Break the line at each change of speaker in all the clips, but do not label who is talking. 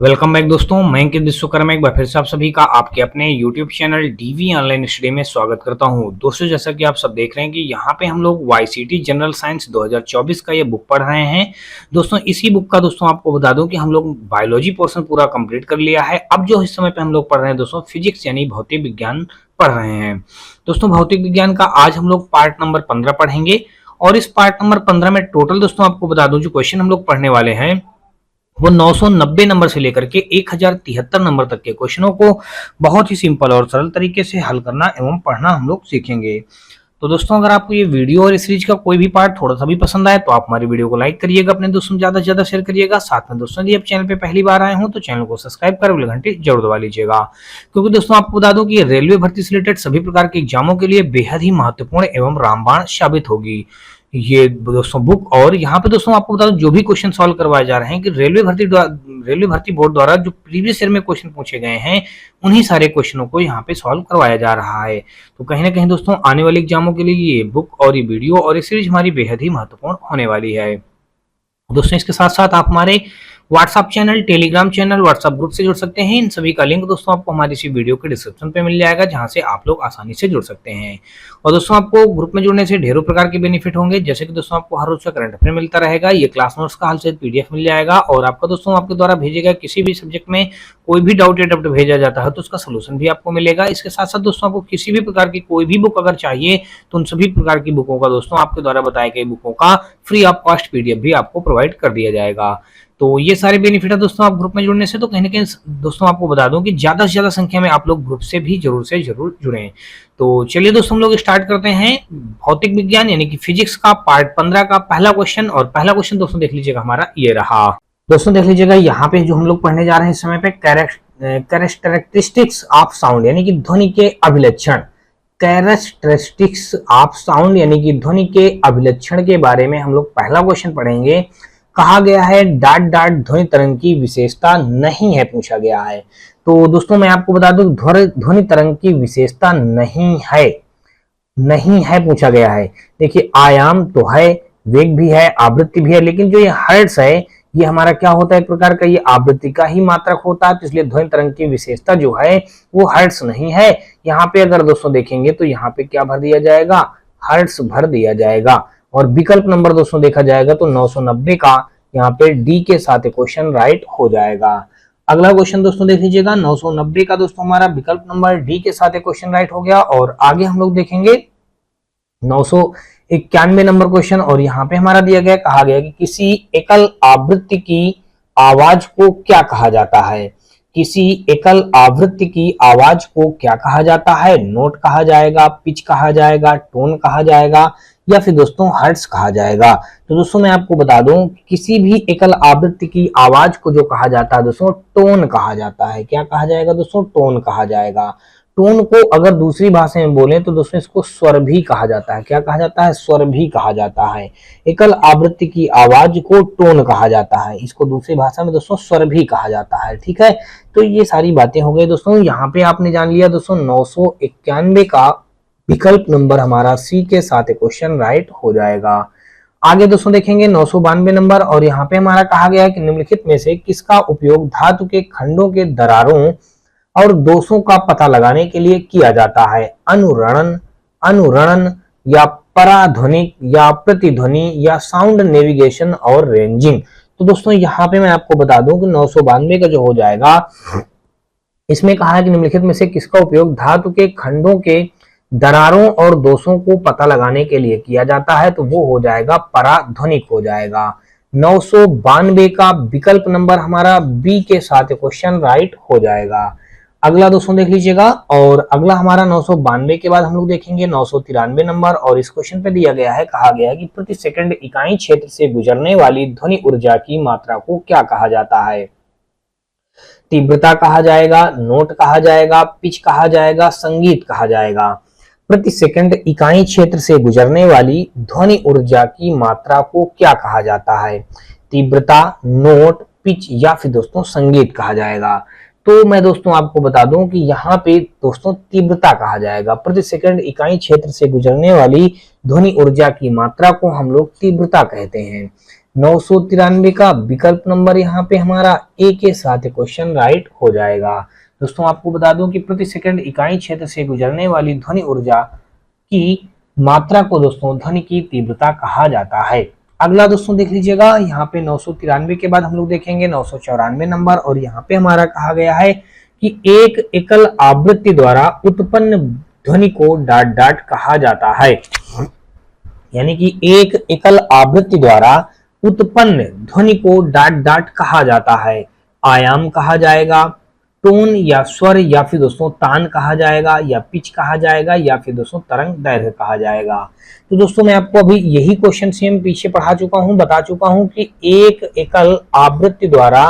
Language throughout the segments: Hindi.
वेलकम बैक दोस्तों, मैं अंकित विश्वकर्मा एक बार फिर से आप सभी का आपके अपने YouTube channel DV online study में स्वागत करता हूं। दोस्तों, जैसा कि आप सब देख रहे हैं कि यहां पे हम लोग YCT जनरल साइंस 2024 का ये बुक पढ़ रहे हैं। दोस्तों, इसी बुक का दोस्तों आपको बता दूं कि हम लोग बायोलॉजी पोर्शन पूरा कंप्लीट कर लिया है। अब जो इस समय पे हम लोग पढ़ रहे हैं दोस्तों, फिजिक्स यानी भौतिक विज्ञान पढ़ रहे हैं। दोस्तों, भौतिक विज्ञान का आज हम लोग पार्ट नंबर 15 पढ़ेंगे और इस पार्ट नंबर 15 में टोटल दोस्तों आपको बता दूं जो क्वेश्चन हम लोग पढ़ने वाले हैं वो 990 नंबर से लेकर के 1073 नंबर तक के क्वेश्चनों को बहुत ही सिंपल और सरल तरीके से हल करना एवं पढ़ना हम लोग सीखेंगे। तो दोस्तों, अगर आपको ये वीडियो और इस सीरीज का कोई भी पार्ट थोड़ा सा भी पसंद आए तो आप हमारी वीडियो को लाइक करिएगा, अपने दोस्तों में ज्यादा से ज्यादा शेयर करिएगा। साथ में दोस्तों, यदि आप चैनल पे पहली बार आए हो तो चैनल को सब्सक्राइब कर बेल घंटी जरूर दबा लीजिएगा, क्योंकि दोस्तों आपको बता दूं कि ये रेलवे भर्ती से रिलेटेड सभी प्रकार के एग्जामों के लिए बेहद ही महत्वपूर्ण एवं रामबाण साबित होगी ये दोस्तों बुक। और यहाँ पे दोस्तों आपको बता दूं जो भी क्वेश्चन सॉल्व करवाए जा रहे हैं कि रेलवे भर्ती बोर्ड द्वारा जो प्रीवियस ईयर में क्वेश्चन पूछे गए हैं उन्हीं सारे क्वेश्चनों को यहाँ पे सॉल्व करवाया जा रहा है। तो कहीं ना कहीं दोस्तों आने वाले एग्जामों के लिए ये बुक और ये वीडियो और ये सीरीज हमारी बेहद ही महत्वपूर्ण होने वाली है। दोस्तों, इसके साथ साथ आप हमारे WhatsApp channel, Telegram channel, WhatsApp group से जुड़ सकते हैं। इन सभी का लिंक दोस्तों आपको हमारी इसी वीडियो के डिस्क्रिप्शन पे मिल जाएगा, जहां से आप लोग आसानी से जुड़ सकते हैं। और दोस्तों, आपको ग्रुप में जुड़ने से ढेरों प्रकार के बेनिफिट होंगे, जैसे कि दोस्तों आपको हर रोज का करंट अफेयर मिलता रहेगा, ये क्लास नोट्स का हाल सहित PDF मिल जाएगा, और आपका दोस्तों आपके द्वारा भेजे गए किसी भी सब्जेक्ट में कोई भी डाउट या डाउट भेजा जाता है तो उसका सोल्यूशन भी आपको मिलेगा। इसके साथ साथ दोस्तों आपको किसी भी प्रकार की कोई भी बुक अगर चाहिए तो उन सभी प्रकार की बुकों का दोस्तों आपके द्वारा बताए गए बुकों का फ्री ऑफ कॉस्ट PDF भी आपको प्रोवाइड कर दिया जाएगा। तो ये सारे बेनिफिट है दोस्तों आप ग्रुप में जुड़ने से। तो कहीं ना कहीं दोस्तों आपको बता दूं कि ज्यादा से ज्यादा संख्या में आप लोग ग्रुप से जरूर जुड़ें। तो चलिए दोस्तों, हम लोग स्टार्ट करते हैं भौतिक विज्ञान यानी कि फिजिक्स का पार्ट 15 का पहला क्वेश्चन। और पहला क्वेश्चन दोस्तों देख लीजिएगा, हमारा ये रहा। दोस्तों देख लीजिएगा, यहाँ पे जो हम लोग पढ़ने जा रहे हैं इस समय पे कैरेक्टरिस्टिक्स ऑफ साउंड यानी कि ध्वनि के अभिलक्षण, कैरेक्टरिस्टिक्स ऑफ साउंड यानी कि ध्वनि के अभिलक्षण के बारे में हम लोग पहला क्वेश्चन पढ़ेंगे। कहा गया है डाट डाट ध्वनि तरंग की विशेषता नहीं है, पूछा गया है। तो दोस्तों मैं आपको बता दूं ध्वनि तरंग की विशेषता नहीं है पूछा गया है। देखिए, आयाम तो है, वेग भी है, आवृत्ति भी है, लेकिन जो ये हर्ट्ज है ये हमारा क्या होता है, एक प्रकार का ये आवृत्ति का ही मात्रक होता है। तो इसलिए ध्वनि तरंग की विशेषता जो है वो हर्ट्ज नहीं है। यहाँ पे अगर दोस्तों देखेंगे तो यहाँ पे क्या भर दिया जाएगा, हर्ट्ज भर दिया जाएगा। और विकल्प नंबर दोस्तों देखा जाएगा तो 990 का यहाँ पे डी के साथ क्वेश्चन राइट हो जाएगा। अगला क्वेश्चन दोस्तों देख लीजिएगा, 990 का दोस्तों हमारा विकल्प नंबर डी के साथ क्वेश्चन राइट हो गया। और आगे हम लोग देखेंगे 991 नंबर क्वेश्चन, और यहाँ पे हमारा दिया गया, कहा गया कि किसी एकल आवृत्ति की आवाज को क्या कहा जाता है। किसी एकल आवृत्ति की आवाज को क्या कहा जाता है, नोट कहा जाएगा, पिच कहा जाएगा, टोन कहा जाएगा, या फिर दोस्तों हर्ट्ज कहा जाएगा। तो दोस्तों मैं आपको बता दूं किसी भी एकल आवृत्ति की आवाज को जो कहा जाता है दोस्तों टोन कहा जाता है। क्या कहा जाएगा दोस्तों, टोन कहा जाएगा। टोन को अगर दूसरी भाषा में बोले तो दोस्तों इसको स्वर भी कहा जाता है। क्या कहा जाता है, स्वर भी कहा जाता है। एकल आवृत्ति की आवाज को टोन कहा जाता है, इसको दूसरी भाषा में दोस्तों स्वर भी कहा जाता है। ठीक है, तो ये सारी बातें हो गई दोस्तों। यहाँ पे आपने जान लिया दोस्तों 991 का विकल्प नंबर हमारा सी के साथ क्वेश्चन राइट हो जाएगा। आगे दोस्तों देखेंगे 992 नंबर, और यहाँ पे हमारा कहा गया है कि निम्नलिखित में से किसका उपयोग धातु के खंडों के दरारों और दोषों का पता लगाने के लिए किया जाता है। अनुरणन या पराध्वनिक या प्रतिध्वनि या साउंड नेविगेशन और रेंजिंग। तो दोस्तों यहाँ पे मैं आपको बता दूं कि 992 का जो हो जाएगा, इसमें कहा है कि निम्नलिखित में से किसका उपयोग धातु के खंडों के दरारों और दोषों को पता लगाने के लिए किया जाता है, तो वो हो जाएगा पराध्वनिक हो जाएगा। 992 का विकल्प नंबर हमारा बी के साथ क्वेश्चन राइट हो जाएगा। अगला दोस्तों देख लीजिएगा, और अगला हमारा 992 के बाद हम लोग देखेंगे 993 नंबर, और इस क्वेश्चन पे दिया गया है, कहा गया है कि प्रति सेकंड इकाई क्षेत्र से गुजरने वाली ध्वनि ऊर्जा की मात्रा को क्या कहा जाता है। तीव्रता कहा जाएगा, नोट कहा जाएगा, पिच कहा जाएगा, संगीत कहा जाएगा। प्रति सेकंड इकाई क्षेत्र से गुजरने वाली ध्वनि ऊर्जा की मात्रा को क्या कहा जाता है, तीव्रता, नोट, पिच या फिर दोस्तों संगीत कहा जाएगा। तो मैं दोस्तों आपको बता दूं कि यहाँ पे दोस्तों तीव्रता कहा जाएगा। प्रति सेकंड इकाई क्षेत्र से गुजरने वाली ध्वनि ऊर्जा की मात्रा को हम लोग तीव्रता कहते हैं। 993 का विकल्प नंबर यहाँ पे हमारा ए के साथ क्वेश्चन राइट हो जाएगा। दोस्तों आपको बता दूं कि प्रति सेकंड इकाई क्षेत्र से गुजरने वाली ध्वनि ऊर्जा की मात्रा को दोस्तों ध्वनि की तीव्रता कहा जाता है। अगला दोस्तों देख लीजिएगा, यहाँ पे 993 के बाद हम लोग देखेंगे 994 नंबर, और यहाँ पे हमारा कहा गया है कि एक एकल आवृत्ति द्वारा उत्पन्न ध्वनि को डाट डाट कहा जाता है। यानी कि एक एकल आवृत्ति द्वारा उत्पन्न ध्वनि को डाट डाट कहा जाता है। आयाम कहा जाएगा, टोन या स्वर या फिर दोस्तों तान कहा जाएगा, या पिच कहा जाएगा, या फिर दोस्तों तरंग दैर्घ्य कहा जाएगा। तो दोस्तों मैं आपको अभी यही क्वेश्चन सेम पीछे पढ़ा चुका हूं, बता चुका हूं कि एक एकल आवृत्ति द्वारा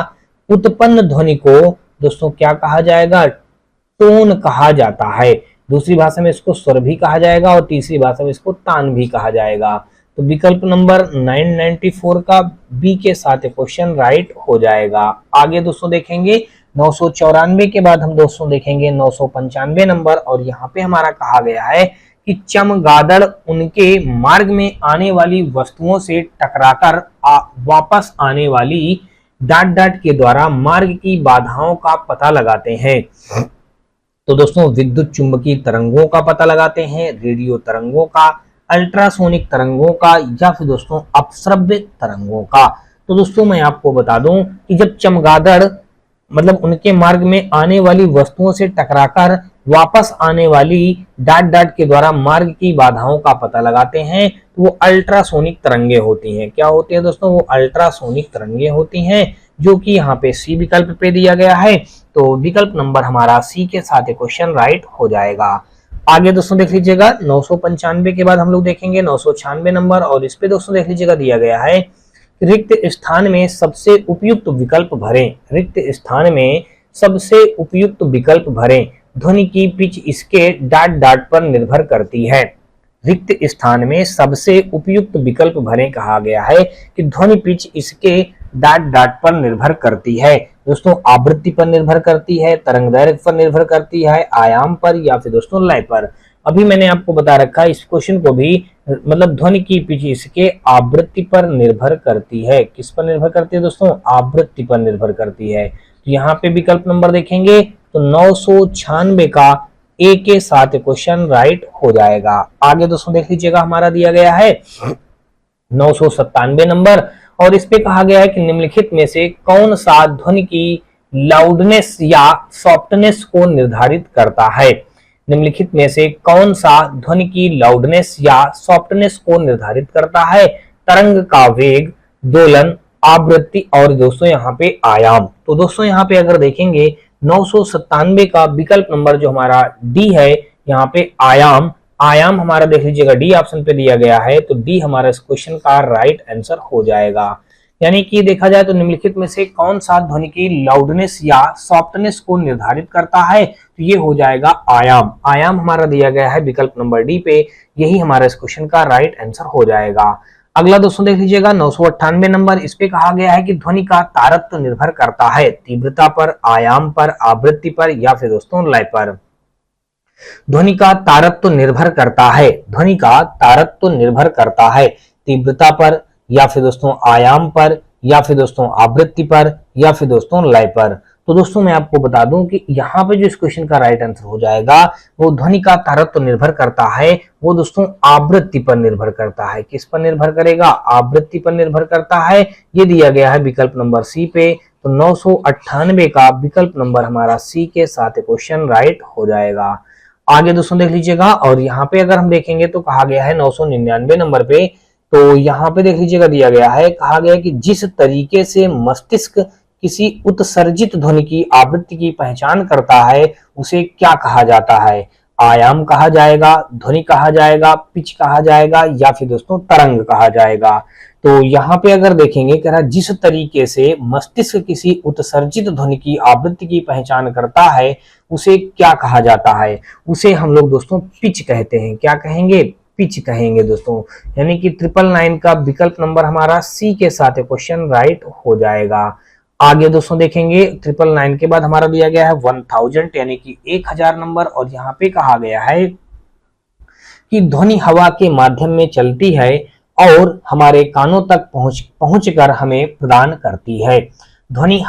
उत्पन्न ध्वनि को दोस्तों क्या कहा जाएगा, टोन कहा जाता है। दूसरी भाषा में इसको स्वर भी कहा जाएगा और तीसरी भाषा में इसको तान भी कहा जाएगा। तो विकल्प नंबर 994 का बी के साथ क्वेश्चन राइट हो जाएगा। आगे दोस्तों देखेंगे 994 के बाद हम दोस्तों देखेंगे 995 नंबर, और यहाँ पे हमारा कहा गया है कि चमगादड़ उनके मार्ग में आने वाली वस्तुओं से टकराकर वापस आने वाली डाट डाट के द्वारा मार्ग की बाधाओं का पता लगाते हैं। तो दोस्तों विद्युत चुंबकीय तरंगों का पता लगाते हैं, रेडियो तरंगों का, अल्ट्रासोनिक तरंगों का, या फिर दोस्तों अपश्रव्य तरंगों का। तो दोस्तों मैं आपको बता दूं कि जब चमगादड़ मतलब उनके मार्ग में आने वाली वस्तुओं से टकराकर वापस आने वाली डाट डाट के द्वारा मार्ग की बाधाओं का पता लगाते हैं, तो वो अल्ट्रासोनिक तरंगे होती हैं। क्या होती है दोस्तों, वो अल्ट्रासोनिक तरंगे होती हैं, जो कि यहाँ पे सी विकल्प पे दिया गया है। तो विकल्प नंबर हमारा सी के साथ क्वेश्चन राइट हो जाएगा। आगे दोस्तों देख लीजिएगा 995 के बाद हम लोग देखेंगे 996 नंबर, और इस पे दोस्तों देख लीजिएगा दिया गया है रिक्त स्थान में सबसे उपयुक्त विकल्प भरें। रिक्त स्थान में सबसे उपयुक्त विकल्प भरें। ध्वनि की पिच इसके डाट डाट पर निर्भर करती है। रिक्त स्थान में सबसे उपयुक्त विकल्प भरें कहा गया है कि ध्वनि पिच इसके डाट डाट पर निर्भर करती है। दोस्तों आवृत्ति पर निर्भर करती है, तरंग दैर्घ्य पर निर्भर करती है, आयाम पर, या फिर दोस्तों लय पर। अभी मैंने आपको बता रखा है इस क्वेश्चन को भी, मतलब ध्वनि की पिच इसके आवृत्ति पर निर्भर करती है। किस पर निर्भर करती है दोस्तों, आवृत्ति पर निर्भर करती है। तो यहाँ पे विकल्प नंबर देखेंगे तो 996 का ए के साथ क्वेश्चन राइट हो जाएगा। आगे दोस्तों देख लीजिएगा हमारा दिया गया है 997 नंबर, और इस पे कहा गया है कि निम्नलिखित में से कौन सा ध्वनि की लाउडनेस या सॉफ्टनेस को निर्धारित करता है। निम्नलिखित में से कौन सा ध्वनि की लाउडनेस या सॉफ्टनेस को निर्धारित करता है। तरंग का वेग, दोलन, आवृत्ति, और दोस्तों यहाँ पे आयाम। तो दोस्तों यहाँ पे अगर देखेंगे 997 का विकल्प नंबर जो हमारा डी है, यहाँ पे आयाम, आयाम हमारा देख लीजिएगा डी ऑप्शन पे दिया गया है। तो डी हमारा इस क्वेश्चन का राइट आंसर हो जाएगा। यानी कि देखा जाए तो निम्नलिखित में से कौन सा ध्वनि की लाउडनेस या सॉफ्टनेस को निर्धारित करता है, तो ये हो जाएगा आयाम। आयाम हमारा दिया गया है विकल्प नंबर डी पे, यही हमारा इस क्वेश्चन का राइट आंसर हो जाएगा। अगला दोस्तों देख लीजिएगा 998 नंबर, इस पे कहा गया है कि ध्वनि का तारतम्य निर्भर करता है तीव्रता पर, आयाम पर, आवृत्ति पर, या फिर दोस्तों लय पर। ध्वनि का तारतम्य निर्भर करता है, ध्वनि का तारतम्य निर्भर करता है तीव्रता पर, या फिर दोस्तों आयाम पर, या फिर दोस्तों आवृत्ति पर, या फिर दोस्तों लय पर। तो दोस्तों मैं आपको बता दूं कि यहाँ पे जो इस क्वेश्चन का राइट आंसर हो जाएगा वो ध्वनि का तारतम्य निर्भर करता है, वो दोस्तों आवृत्ति पर निर्भर करता है। किस पर निर्भर करेगा, आवृत्ति पर निर्भर करता है। ये दिया गया है विकल्प नंबर सी पे। तो 998 का विकल्प नंबर हमारा सी के साथ क्वेश्चन राइट हो जाएगा। आगे दोस्तों देख लीजिएगा, और यहाँ पे अगर हम देखेंगे तो कहा गया है 999 नंबर पे, तो यहाँ पे देख लीजिएगा दिया गया है, कहा गया है कि जिस तरीके से मस्तिष्क किसी उत्सर्जित ध्वनि की आवृत्ति की पहचान करता है उसे क्या कहा जाता है। आयाम कहा जाएगा, ध्वनि कहा जाएगा, पिच कहा जाएगा, या फिर दोस्तों तरंग कहा जाएगा। तो यहाँ पे अगर देखेंगे कह रहा जिस तरीके से मस्तिष्क किसी उत्सर्जित ध्वनि की आवृत्ति की पहचान करता है उसे क्या कहा जाता है, उसे हम लोग दोस्तों पिच कहते हैं। क्या कहेंगे, पिच कहेंगे दोस्तों। यानी कि 999 का विकल्प नंबर हमारा सी के साथ क्वेश्चन राइट हो जाएगा। आगे दोस्तों देखेंगे 999 के बाद हमारा दिया गया है 1000 यानी कि 1000 नंबर, और यहाँ पे कहा गया है कि ध्वनि हवा के माध्यम में चलती है और हमारे कानों तक पहुंचकर हमें प्रदान करती है। ध्वनि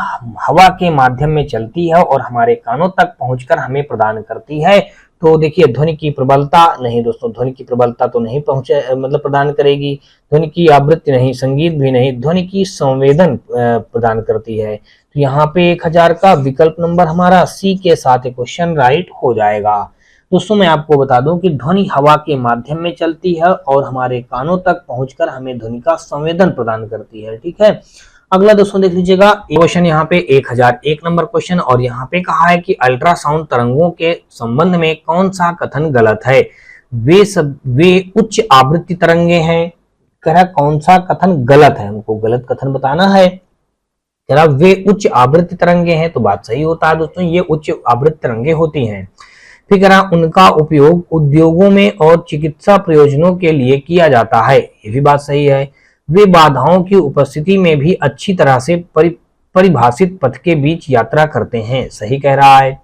हवा के माध्यम में चलती है और हमारे कानों तक पहुंचकर हमें प्रदान करती है। तो देखिए ध्वनि की प्रबलता नहीं दोस्तों, ध्वनि की प्रबलता तो नहीं पहुंचे मतलब प्रदान करेगी, ध्वनि की आवृत्ति नहीं, संगीत भी नहीं, ध्वनि की संवेदन प्रदान करती है। तो यहाँ पे 1000 का विकल्प नंबर हमारा सी के साथ क्वेश्चन राइट हो जाएगा। दोस्तों मैं आपको बता दूं कि ध्वनि हवा के माध्यम में चलती है और हमारे कानों तक पहुंचकर हमें ध्वनि का संवेदन प्रदान करती है। ठीक है, अगला दोस्तों देख लीजिएगा क्वेश्चन यहाँ पे 1001 नंबर क्वेश्चन, और यहाँ पे कहा है कि अल्ट्रासाउंड तरंगों के संबंध में कौन सा कथन गलत है। वे उच्च आवृत्ति तरंगे हैं। कह रहा कौन सा कथन गलत है, हमको गलत कथन बताना है। कह रहा वे उच्च आवृत्ति तरंगे हैं, तो बात सही होता है दोस्तों, ये उच्च आवृत्ति तरंगे होती हैं। फिर कह रहा उनका उपयोग उद्योगों में और चिकित्सा प्रयोजनों के लिए किया जाता है, ये भी बात सही है। वे बाधाओं की उपस्थिति में भी अच्छी तरह से परिभाषित पथ के बीच यात्रा करते हैं, सही कह रहा है।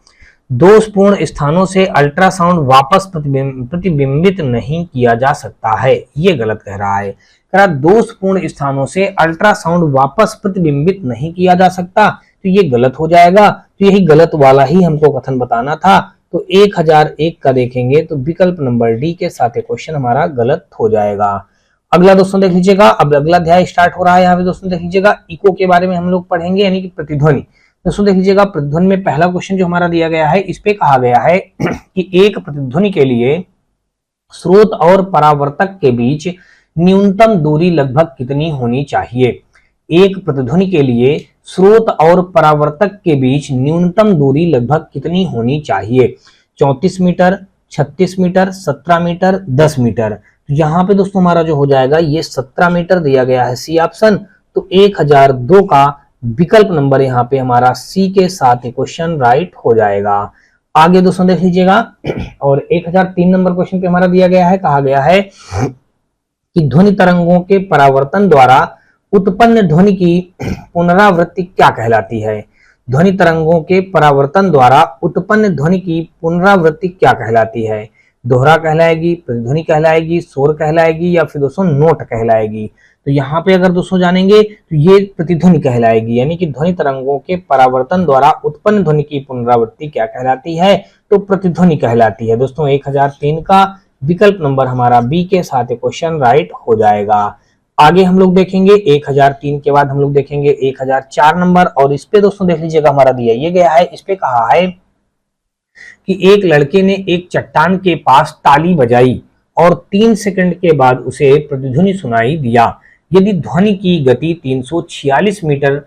दोषपूर्ण स्थानों से अल्ट्रासाउंड वापस प्रतिबिंबित नहीं किया जा सकता है, ये गलत कह रहा है। कह रहा दोषपूर्ण स्थानों से अल्ट्रासाउंड वापस प्रतिबिंबित नहीं किया जा सकता, तो ये गलत हो जाएगा। तो यही गलत वाला ही हमको कथन बताना था। तो 1001 का देखेंगे तो विकल्प नंबर डी के साथ क्वेश्चन हमारा गलत हो जाएगा। अगला दोस्तों देख लीजिएगा, अब अगला अध्याय स्टार्ट हो रहा है। यहाँ पे दोस्तों देख लीजिएगा इको के बारे में हम लोग पढ़ेंगे, यानी कि प्रतिध्वनि। दोस्तों देख लीजिएगा प्रतिध्वनि में पहला क्वेश्चन जो हमारा दिया गया है, इस पे कहा गया है कि एक प्रतिध्वनि के लिए स्रोत और परावर्तक के बीच न्यूनतम दूरी लगभग कितनी होनी चाहिए। एक प्रतिध्वनि के लिए स्रोत और परावर्तक के बीच न्यूनतम दूरी लगभग कितनी होनी चाहिए। 34 मीटर, 36 मीटर, 17 मीटर, 10 मीटर। तो यहाँ पे दोस्तों हमारा जो हो जाएगा ये 17 मीटर दिया गया है, सी ऑप्शन। तो 1002 का विकल्प नंबर यहाँ पे हमारा सी के साथ क्वेश्चन राइट हो जाएगा। आगे दोस्तों देख लीजिएगा, और 1003 नंबर क्वेश्चन पे हमारा दिया गया है, कहा गया है कि ध्वनि तरंगों के परावर्तन द्वारा उत्पन्न ध्वनि की पुनरावृत्ति क्या कहलाती है। ध्वनि तरंगों के परावर्तन द्वारा उत्पन्न ध्वनि की पुनरावृत्ति क्या कहलाती है। दोहरा कहलाएगी, प्रतिध्वनि कहलाएगी, शोर कहलाएगी, या फिर दोस्तों नोट कहलाएगी। तो यहाँ पे अगर दोस्तों जानेंगे तो ये प्रतिध्वनि कहलाएगी, यानी कि ध्वनि तरंगों के परावर्तन द्वारा उत्पन्न ध्वनि की पुनरावृत्ति क्या कहलाती है, तो प्रतिध्वनि कहलाती है। दोस्तों 1003 का विकल्प नंबर हमारा बी के साथ क्वेश्चन राइट हो जाएगा। आगे हम लोग देखेंगे 1003 के बाद हम लोग देखेंगे 1004 नंबर, और इस पे दोस्तों देख लीजिएगा हमारा दिया ये गया है, इस पे कहा है कि एक लड़के ने एक चट्टान के पास ताली बजाई और 3 सेकंड के बाद उसे प्रतिध्वनि सुनाई दिया। यदि ध्वनि की गति 346 मीटर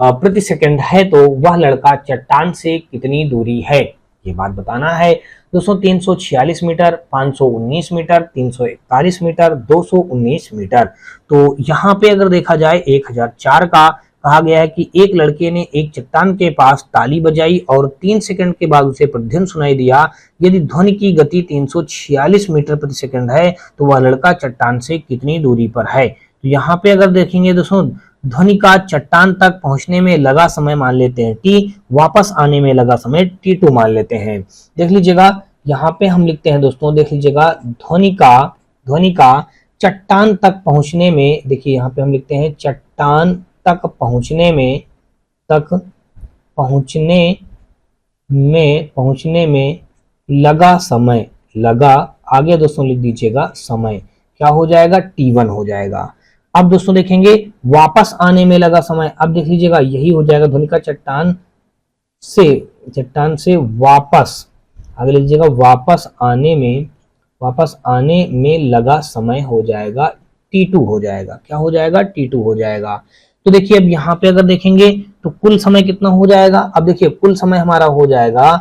प्रति सेकंड है तो वह लड़का चट्टान से कितनी दूरी है, ये बात बताना है। दोस्तों 346 मीटर, 519 मीटर, 341 मीटर, 219 मीटर। तो यहाँ पे अगर देखा जाए 1004 का कहा गया है कि एक लड़के ने एक चट्टान के पास ताली बजाई और 3 सेकंड के बाद उसे प्रतिध्वनि सुनाई दिया। यदि ध्वनि की गति 346 मीटर प्रति सेकंड है तो वह लड़का चट्टान से कितनी दूरी पर है। तो यहाँ पे अगर देखेंगे दोस्तों ध्वनि का चट्टान तक पहुंचने में लगा समय मान लेते हैं टी, वापस आने में लगा समय t2 मान लेते हैं। देख लीजिएगा यहाँ पे हम लिखते हैं दोस्तों, देख लीजिएगा ध्वनि का चट्टान तक पहुंचने में, देखिए यहाँ पे हम लिखते हैं चट्टान तक पहुंचने में लगा समय, लगा आगे दोस्तों लिख दीजिएगा समय, क्या हो जाएगा t1 हो जाएगा। अब दोस्तों देखेंगे वापस आने में लगा समय, अब देख लीजिएगा यही हो जाएगा ध्वनि का चट्टान से वापस, आगे लीजिएगा वापस आने में लगा समय हो जाएगा t2 हो जाएगा, क्या हो जाएगा t2 हो जाएगा। तो देखिए अब यहाँ पे अगर देखेंगे तो कुल समय कितना हो जाएगा। अब देखिए कुल समय हमारा हो जाएगा,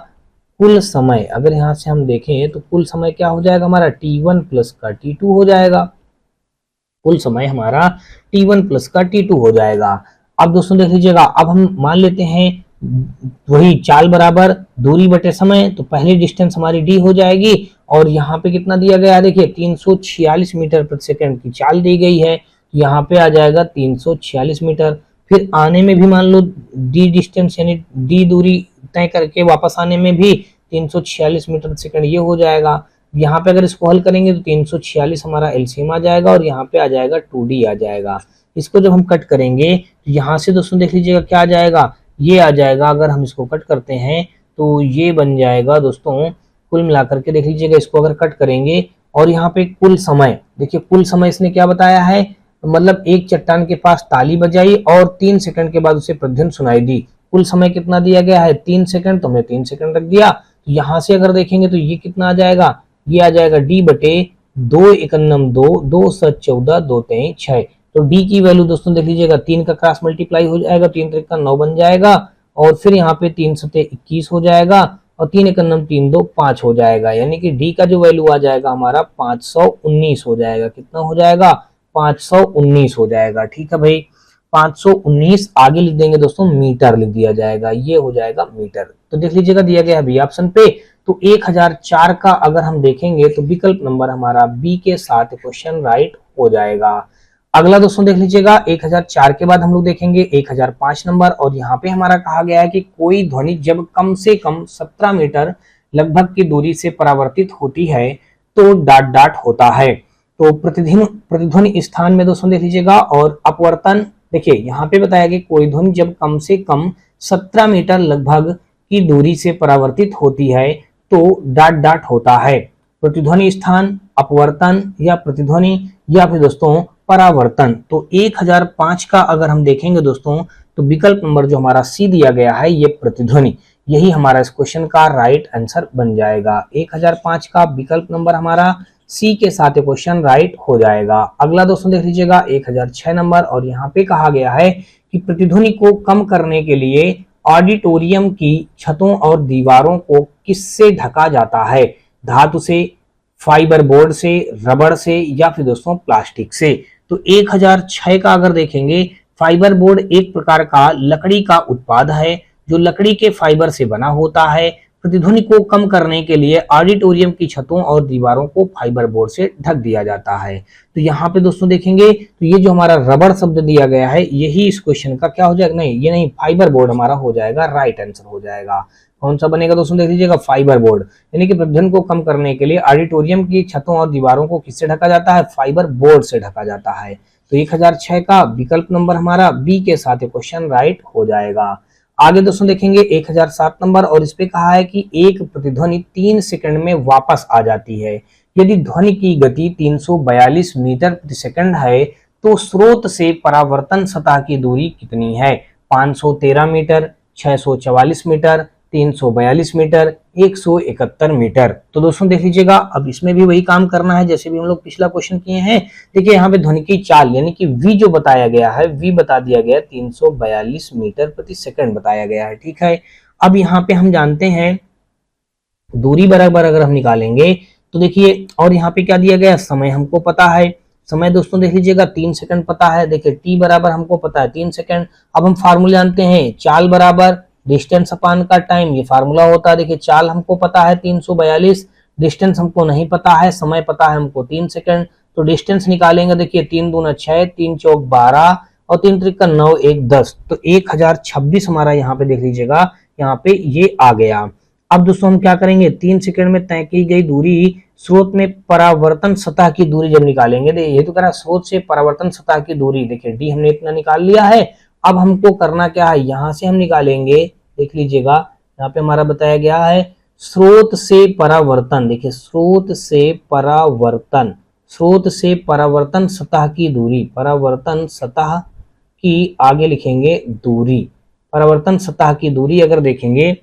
कुल समय अगर यहाँ से हम देखें तो कुल समय क्या हो जाएगा हमारा t1 प्लस का t2 हो जाएगा। कुल समय हमारा t1 प्लस का t2 हो जाएगा। अब दोस्तों देख लीजिएगा, अब हम मान लेते हैं वही चाल बराबर दूरी बटे समय, तो पहली डिस्टेंस हमारी d हो जाएगी और यहाँ पे कितना दिया गया है देखिए 346 मीटर प्रति सेकंड की चाल दी गई है, यहाँ पे आ जाएगा 346 मीटर। फिर आने में भी मान लो d डिस्टेंस यानी d दूरी तय करके वापस आने में भी 346 मीटर प्रति सेकंड ये हो जाएगा। यहाँ पे अगर इसको हल करेंगे तो 346 हमारा एलसीएम आ जाएगा और यहाँ पे आ जाएगा 2D आ जाएगा। इसको जब हम कट करेंगे तो यहाँ से दोस्तों देख लीजिएगा क्या आ जाएगा, ये आ जाएगा। अगर हम इसको कट करते हैं तो ये बन जाएगा दोस्तों, कुल मिलाकर के देख लीजिएगा इसको अगर कट करेंगे और यहाँ पे कुल समय देखिए, कुल समय इसने क्या बताया है, मतलब एक चट्टान के पास ताली बजाई और 3 सेकंड के बाद उसे प्रतिध्वनि सुनाई दी। कुल समय कितना दिया गया है 3 सेकंड, तो हमने 3 सेकंड रख दिया। तो यहाँ से अगर देखेंगे तो ये कितना आ जाएगा, ये आ जाएगा D बटे 2 एकन्नम 2, 2 7 14, 2 3 6। तो D की वैल्यू दोस्तों देख लीजिएगा 3 का क्रॉस मल्टीप्लाई हो जाएगा, 3 3 का 9 बन जाएगा और फिर यहाँ पे 3 7 21 हो जाएगा और 3 एकन्नम 3 2 5 हो जाएगा। यानी कि D का जो वैल्यू आ जाएगा हमारा 519 हो जाएगा। कितना हो जाएगा, 519 हो जाएगा। ठीक है भाई, 519 आगे लिख देंगे दोस्तों, मीटर लिख दिया जाएगा, ये हो जाएगा मीटर। तो देख लीजिएगा दिया गया है ऑप्शन पे। तो 1004 का अगर हम देखेंगे तो विकल्प नंबर हमारा बी के साथ क्वेश्चन राइट हो जाएगा। अगला दोस्तों देख लीजिएगा 1004 के बाद हम लोग देखेंगे 1005 नंबर, और यहाँ पे हमारा कहा गया है कि कोई ध्वनि जब कम से कम 17 मीटर लगभग की दूरी से परावर्तित होती है तो डॉट डॉट होता है। तो प्रतिध्वनि स्थान में दोस्तों देख लीजिएगा और अपवर्तन, देखिए यहाँ पे बताया कि कोई ध्वनि जब कम से कम 17 मीटर लगभग की दूरी से परावर्तित होती है तो डॉट डॉट होता है। प्रतिध्वनि स्थान, अपवर्तन या प्रतिध्वनि या फिर दोस्तों परावर्तन। तो 1005 का अगर हम देखेंगे दोस्तों तो विकल्प नंबर जो हमारा सी दिया गया है ये प्रतिध्वनि, यही हमारा इस क्वेश्चन का राइट आंसर बन जाएगा। 1005 का विकल्प नंबर हमारा सी के साथ क्वेश्चन राइट हो जाएगा। अगला दोस्तों देख लीजिएगा 1006 नंबर, और यहाँ पे कहा गया है कि प्रतिध्वनि को कम करने के लिए ऑडिटोरियम की छतों और दीवारों को किससे ढका जाता है, धातु से, फाइबर बोर्ड से, रबड़ से या फिर दोस्तों प्लास्टिक से। तो 1006 का अगर देखेंगे, फाइबर बोर्ड एक प्रकार का लकड़ी का उत्पाद है जो लकड़ी के फाइबर से बना होता है। प्रतिध्वनि को कम करने के लिए ऑडिटोरियम की छतों और दीवारों को फाइबर बोर्ड से ढक दिया जाता है। तो यहाँ पे दोस्तों देखेंगे तो ये जो हमारा रबड़ शब्द दिया गया है यही इस क्वेश्चन का क्या हो जाएगा, नहीं ये नहीं, फाइबर बोर्ड हमारा हो जाएगा, राइट आंसर हो जाएगा। कौन सा बनेगा दोस्तों देख लीजिएगा, फाइबर बोर्ड। यानी कि प्रतिध्वनि को कम करने के लिए ऑडिटोरियम की छतों और दीवारों को किससे ढका जाता है, फाइबर बोर्ड से ढका जाता है। तो 1006 का विकल्प नंबर हमारा बी के साथ क्वेश्चन राइट हो जाएगा। आगे दोस्तों देखेंगे 1007 नंबर, और इस पे कहा है कि एक प्रतिध्वनि 3 सेकंड में वापस आ जाती है। यदि ध्वनि की गति 342 मीटर प्रति सेकंड है तो स्रोत से परावर्तन सतह की दूरी कितनी है, 513 मीटर, 644 मीटर, 342 मीटर, 171 मीटर। तो दोस्तों देख लीजिएगा अब इसमें भी वही काम करना है जैसे भी हम लोग पिछला क्वेश्चन किए हैं। देखिए यहाँ पे ध्वनि की चाल यानी कि v जो बताया गया है, v बता दिया गया 342 मीटर प्रति सेकंड बताया गया है। ठीक है, अब यहाँ पे हम जानते हैं दूरी बराबर अगर हम निकालेंगे तो देखिए, और यहाँ पे क्या दिया गया, समय हमको पता है, समय दोस्तों देख लीजिएगा 3 सेकंड पता है। देखिए t बराबर हमको पता है 3 सेकंड। अब हम फार्मूला जानते हैं, चाल बराबर डिस्टेंस अपान का टाइम, ये फार्मूला होता है। देखिए चाल हमको पता है 342, डिस्टेंस हमको नहीं पता है, समय पता है हमको 3 सेकंड। तो डिस्टेंस निकालेंगे, देखिए 3 दूना 6, 3 चौक 12 और 3 त्रिका 9, 1 10। तो 1026 हमारा यहाँ पे देख लीजिएगा, यहाँ पे ये आ गया। अब दोस्तों हम क्या करेंगे, 3 सेकंड में तय की गई दूरी स्रोत में परावर्तन सतह की दूरी जब निकालेंगे, ये तो कह रहा स्रोत से परावर्तन सतह की दूरी, देखिए डी हमने इतना निकाल लिया है। अब हमको करना क्या है, यहां से हम निकालेंगे, देख लीजिएगा यहाँ पे हमारा बताया गया है स्रोत से परावर्तन। देखिए स्रोत से परावर्तन, स्रोत से परावर्तन सतह की दूरी, परावर्तन सतह की आगे लिखेंगे दूरी, परावर्तन सतह की दूरी अगर देखेंगे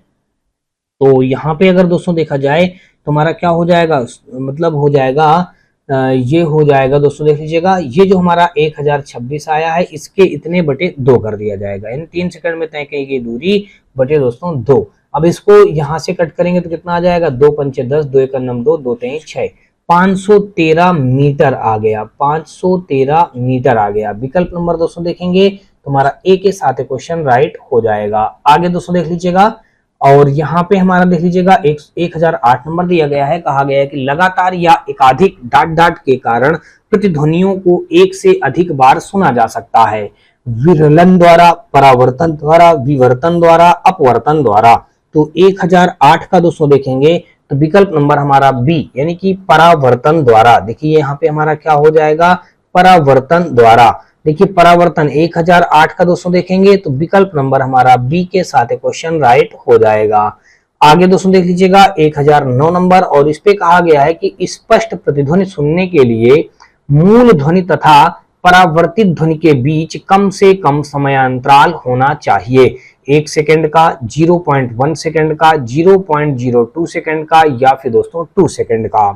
तो यहाँ पे अगर दोस्तों देखा जाए तो हमारा क्या हो जाएगा, मतलब हो जाएगा ये हो जाएगा दोस्तों देख लीजिएगा, ये जो हमारा 1026 आया है इसके इतने बटे 2 कर दिया जाएगा, यानी 3 सेकंड में तय की गई दूरी बटे दोस्तों 2। अब इसको यहाँ से कट करेंगे तो कितना आ जाएगा, 2 पंचे 10, 2 एक 9, 2 2 3 6, 513 मीटर आ गया, 513 मीटर आ गया। विकल्प नंबर दोस्तों देखेंगे तो हमारा ए के साथ क्वेश्चन राइट हो जाएगा। आगे दोस्तों देख लीजिएगा, और यहाँ पे हमारा देख लीजिएगा 1008 नंबर दिया गया है, कहा गया है कि लगातार या एकाधिक डाट डाट के कारण प्रतिध्वनियों को एक से अधिक बार सुना जा सकता है, विरलन द्वारा, परावर्तन द्वारा, विवर्तन द्वारा, अपवर्तन द्वारा। तो 1008 का दोस्तों देखेंगे तो विकल्प नंबर हमारा बी यानी कि परावर्तन द्वारा। देखिए यहाँ पे हमारा क्या हो जाएगा, परावर्तन द्वारा। देखिए परावर्तन 1008 का दोस्तों देखेंगे तो विकल्प नंबर हमारा बी के साथ क्वेश्चन राइट हो जाएगा। आगे दोस्तों देख लीजिएगा 1009 नंबर, और इस पे कहा गया है कि स्पष्ट प्रतिध्वनि सुनने के लिए मूल ध्वनि तथा परावर्तित ध्वनि के बीच कम से कम समयांतराल होना चाहिए। 1 सेकंड का, 0.1 सेकंड का, 0.02 सेकंड का, या फिर दोस्तों 2 सेकंड का।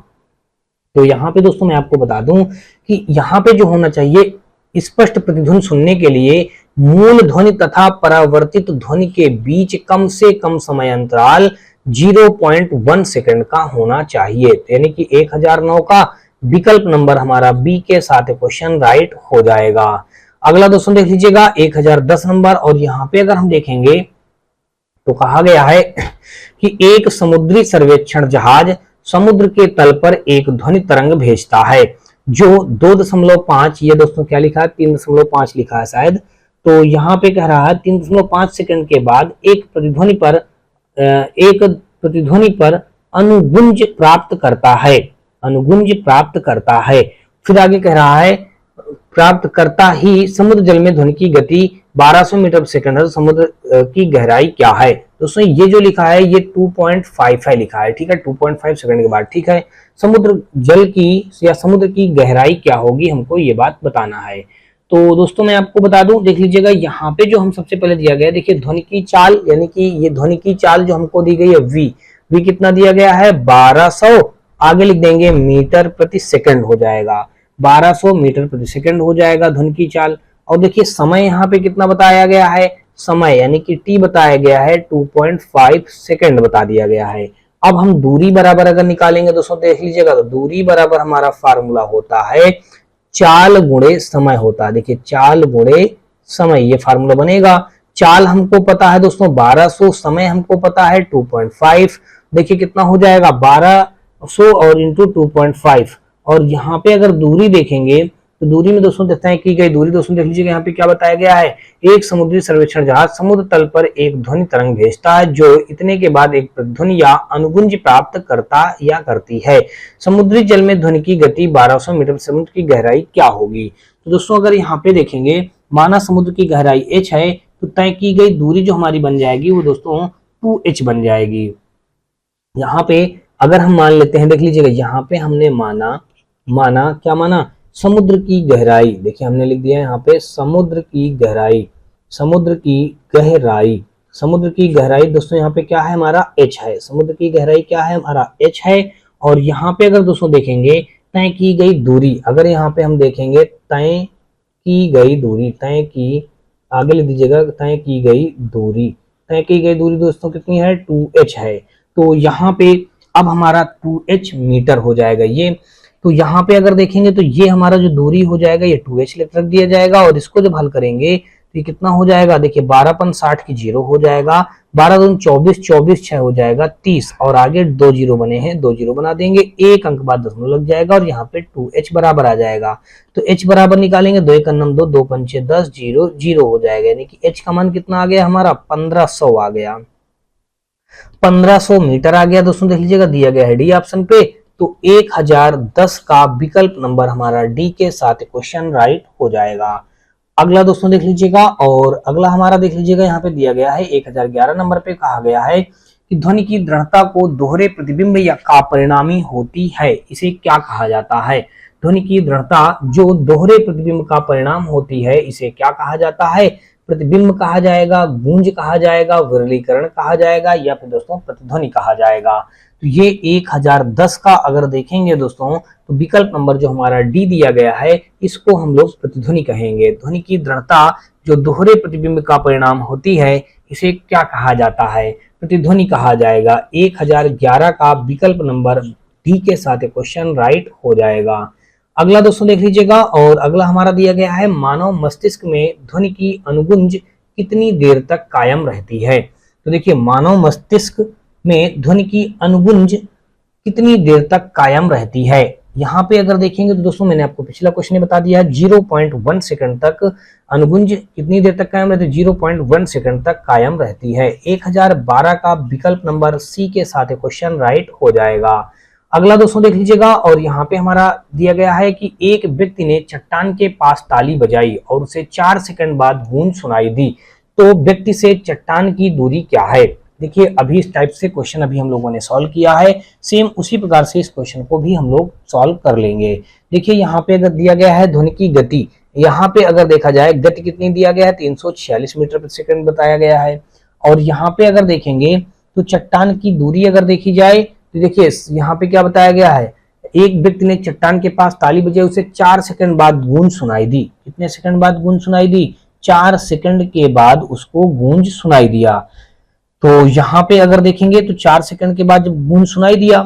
तो यहाँ पे दोस्तों मैं आपको बता दूं कि यहाँ पे जो होना चाहिए, स्पष्ट प्रतिध्वनि सुनने के लिए मूल ध्वनि तथा परावर्तित ध्वनि के बीच कम से कम समय अंतराल 0.1 सेकंड का होना चाहिए। यानी कि 1009 का विकल्प नंबर हमारा बी के साथ क्वेश्चन राइट हो जाएगा। अगला दोस्तों देख लीजिएगा 1010 नंबर, और यहाँ पे अगर हम देखेंगे तो कहा गया है कि एक समुद्री सर्वेक्षण जहाज समुद्र के तल पर एक ध्वनि तरंग भेजता है जो 2.5, ये दोस्तों क्या लिखा है, 3.5 लिखा है शायद। तो यहाँ पे कह रहा है 3.5 सेकंड के बाद एक प्रतिध्वनि पर अनुगुंज प्राप्त करता है, अनुगुंज प्राप्त करता है। फिर आगे कह रहा है प्राप्त करता ही समुद्र जल में ध्वनि की गति 1200 मीटर प्रति सेकंड है। समुद्र की गहराई क्या है दोस्तों, ये जो लिखा है ये 2.55 लिखा है, ठीक है, 2.5 सेकंड के बाद, ठीक है। समुद्र जल की या समुद्र की गहराई क्या होगी, हमको ये बात बताना है। तो दोस्तों मैं आपको बता दूं, देख लीजिएगा यहाँ पे जो हम सबसे पहले दिया गया है, देखिए ध्वनि की चाल, यानी कि ये ध्वनि की चाल जो हमको दी गई है वी कितना दिया गया है, 1200, आगे लिख देंगे मीटर प्रति सेकंड हो जाएगा, 1200 मीटर प्रति सेकंड हो जाएगा ध्वनि की चाल। और देखिए समय यहाँ पे कितना बताया गया है, समय यानी कि टी बताया गया है 2.5 सेकंड बता दिया गया है। अब हम दूरी बराबर अगर निकालेंगे दोस्तों देख लीजिएगा, तो दूरी बराबर हमारा फार्मूला होता है चाल गुणे समय होता है। देखिए चाल गुणे समय, ये फार्मूला बनेगा। चाल हमको पता है दोस्तों 1200, समय हमको पता है 2.5। देखिए कितना हो जाएगा 1200 और इंटू 2.5। और यहाँ पे अगर दूरी देखेंगे तो दूरी में दोस्तों देखते हैं की गई दूरी, दोस्तों देख लीजिएगा यहाँ पे क्या बताया गया है, एक समुद्री सर्वेक्षण जहाज समुद्र तल पर एक ध्वनि तरंग भेजता है जो इतने के बाद एक प्रतिध्वनि या अनुगुंज प्राप्त करता या करती है। समुद्री जल में ध्वनि की गति 1200 मीटर, समुद्र की गहराई क्या होगी। तो दोस्तों अगर यहाँ पे देखेंगे, माना समुद्र की गहराई h है, तो तय की गई दूरी जो हमारी बन जाएगी वो दोस्तों 2h बन जाएगी। यहाँ पे अगर हम मान लेते हैं, देख लीजिएगा यहाँ पे हमने माना क्या माना, समुद्र की गहराई। देखिए हमने लिख दिया है यहाँ पे समुद्र की गहराई, समुद्र की गहराई, समुद्र की गहराई दोस्तों यहाँ पे क्या है हमारा h है, समुद्र की गहराई क्या है हमारा h है। और यहाँ पे अगर दोस्तों देखेंगे तय की गई दूरी, अगर यहाँ पे हम देखेंगे तय की गई दूरी, तय की, आगे लिख दीजिएगा तय की गई दूरी, तय की गई दूरी दोस्तों कितनी है 2h है। तो यहाँ पे अब हमारा 2h मीटर हो जाएगा ये। तो यहाँ पे अगर देखेंगे तो ये हमारा जो दूरी हो जाएगा ये 2h रख दिया जाएगा, और इसको जब हल करेंगे तो ये कितना हो जाएगा, देखिए 12 60 की 0 हो जाएगा, 12 दूनी 24, 24 6 हो जाएगा 30, और आगे 2 0 बने हैं, 2 0 बना देंगे, एक अंक बाद दशमलव लग जाएगा, और यहाँ पे 2h बराबर आ जाएगा। तो h बराबर निकालेंगे, 2 1 9 2, 2 5 6 10, 0 0 हो जाएगा, यानी कि h का मान कितना आ गया हमारा 1500 आ गया, 1500 मीटर आ गया दोस्तों। देख लीजिएगा दिया गया है डी ऑप्शन पे, तो 1010 का विकल्प नंबर हमारा डी के साथ क्वेश्चन राइट हो जाएगा। अगला दोस्तों देख लीजिएगा, और अगला हमारा देख लीजिएगा यहाँ पे दिया गया है 1011 नंबर पे कहा गया है कि ध्वनि की दृढ़ता को दोहरे प्रतिबिंब या का परिणामी होती है, इसे क्या कहा जाता है। ध्वनि की दृढ़ता जो दोहरे प्रतिबिंब का परिणाम होती है, इसे क्या कहा जाता है, प्रतिबिंब कहा जाएगा, गूंज कहा जाएगा, विरलीकरण कहा जाएगा, या फिर दोस्तों प्रतिध्वनि कहा जाएगा। तो ये 1010 का अगर देखेंगे दोस्तों तो विकल्प नंबर जो हमारा डी दिया गया है, इसको हम लोग प्रतिध्वनि कहेंगे। ध्वनि की दृढ़ता जो दोहरे प्रतिबिंब का परिणाम होती है, इसे क्या कहा जाता है, प्रतिध्वनि कहा जाएगा। 1011 का विकल्प नंबर डी के साथ क्वेश्चन राइट हो जाएगा। अगला दोस्तों देख लीजिएगा, और अगला हमारा दिया गया है मानव मस्तिष्क में ध्वनि की अनुगुंज कितनी देर तक कायम रहती है। तो देखिए मानव मस्तिष्क में ध्वनि की अनुगुंज कितनी देर तक कायम रहती है, यहाँ पे अगर देखेंगे तो दोस्तों मैंने आपको पिछला क्वेश्चन बता दिया है 0.1 सेकंड तक अनुगुंज कितनी देर तक कायम रहती है, 0.1 सेकंड तक कायम रहती है। 1012 का विकल्प नंबर सी के साथ क्वेश्चन राइट हो जाएगा। अगला दोस्तों देख लीजिएगा, और यहाँ पे हमारा दिया गया है कि एक व्यक्ति ने चट्टान के पास ताली बजाई और उसे 4 सेकंड बाद गूंज सुनाई दी, तो व्यक्ति से चट्टान की दूरी क्या है। देखिए अभी इस टाइप से क्वेश्चन अभी हम लोगों ने सॉल्व किया है, सेम उसी प्रकार से इस क्वेश्चन को भी हम लोग सॉल्व कर लेंगे। देखिए यहाँ पे अगर दिया गया है ध्वनि की गति, यहाँ पे अगर देखा जाए गति कितनी दिया गया है, 346 मीटर प्रति सेकंड बताया गया है। और यहाँ पे अगर देखेंगे तो चट्टान की दूरी अगर देखी जाए तो देखिए यहाँ पे क्या बताया गया है, एक व्यक्ति ने चट्टान के पास ताली बजाई, उसे 4 सेकंड बाद गूंज सुनाई दी। कितने सेकंड बाद गूंज सुनाई दी, 4 सेकंड के बाद उसको गूंज सुनाई दिया। तो यहाँ पे अगर देखेंगे तो 4 सेकंड के बाद जब गूंज सुनाई दिया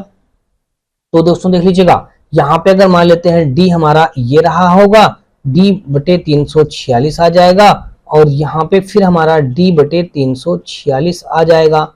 तो दोस्तों देख लीजिएगा, यहाँ पे अगर मान लेते हैं डी हमारा ये रहा होगा, डी बटे 346 आ जाएगा, और यहाँ पे फिर हमारा डी बटे 346 आ जाएगा,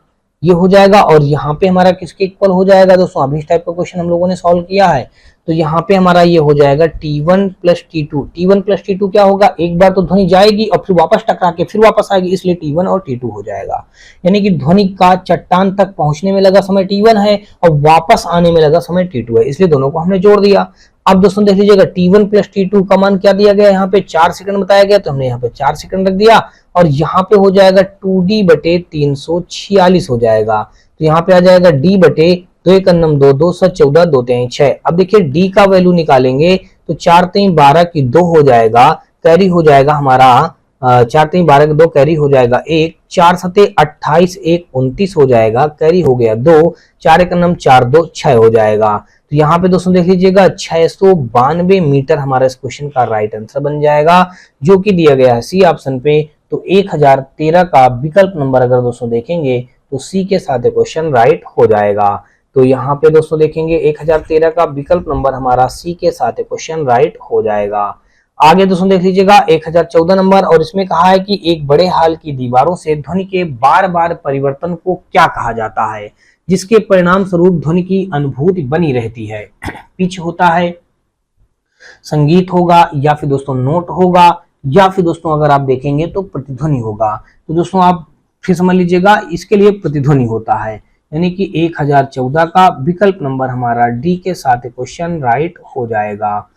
ये हो जाएगा। और यहाँ पे हमारा किसके इक्वल हो जाएगा दोस्तों, अभी इस टाइप का क्वेश्चन हम लोगों ने सॉल्व किया है, तो यहाँ पे हमारा ये हो जाएगा T1 plus T2। T1 plus T2 क्या होगा, एक बार तो ध्वनि जाएगी और फिर वापस टकरा के फिर वापस आएगी, इसलिए T1 और T2 हो जाएगा। यानी कि ध्वनि का चट्टान तक पहुंचने में लगा समय T1 है और वापस आने में लगा समय T2 है, इसलिए दोनों को हमने जोड़ दिया। अब दोस्तों देख लीजिएगा T1 प्लस T2 का मान क्या दिया गया, यहाँ पे 4 सेकंड बताया गया, तो हमने यहाँ पे 4 सेकंड रख दिया, और यहाँ पे हो जाएगा 2D बटे 346 हो जाएगा। तो यहाँ पे आ जाएगा D बटे 2 एक अन्नम 2, 2 7 14, 2 3 6। अब देखिए D का वैल्यू निकालेंगे तो 4 3 12 की 2 हो जाएगा, कैरी हो जाएगा हमारा 4 3 12 की 2 कैरी हो जाएगा 1, 4 7 28 1 29 हो जाएगा, कैरी हो गया 2, 4 एक अन्नम 4 2 6 हो जाएगा। तो यहाँ पे दोस्तों देख लीजिएगा 692 मीटर हमारा इस क्वेश्चन का राइट आंसर बन जाएगा, जो कि दिया गया है सी ऑप्शन पे। तो 1013 का विकल्प नंबर अगर दोस्तों देखेंगे तो सी के साथ क्वेश्चन राइट हो जाएगा। तो यहाँ पे दोस्तों देखेंगे 1013 का विकल्प नंबर हमारा सी के साथ क्वेश्चन राइट हो जाएगा। आगे दोस्तों देख लीजिएगा 1014 नंबर, और इसमें कहा है कि एक बड़े हाल की दीवारों से ध्वनि के बार बार परिवर्तन को क्या कहा जाता है, जिसके परिणाम स्वरूप ध्वनि की अनुभूति बनी रहती है। पिच होता है, संगीत होगा, या फिर दोस्तों नोट होगा, या फिर दोस्तों अगर आप देखेंगे तो प्रतिध्वनि होगा। तो दोस्तों आप फिर समझ लीजिएगा, इसके लिए प्रतिध्वनि होता है, यानी कि 1014 का विकल्प नंबर हमारा डी के साथ क्वेश्चन राइट हो जाएगा।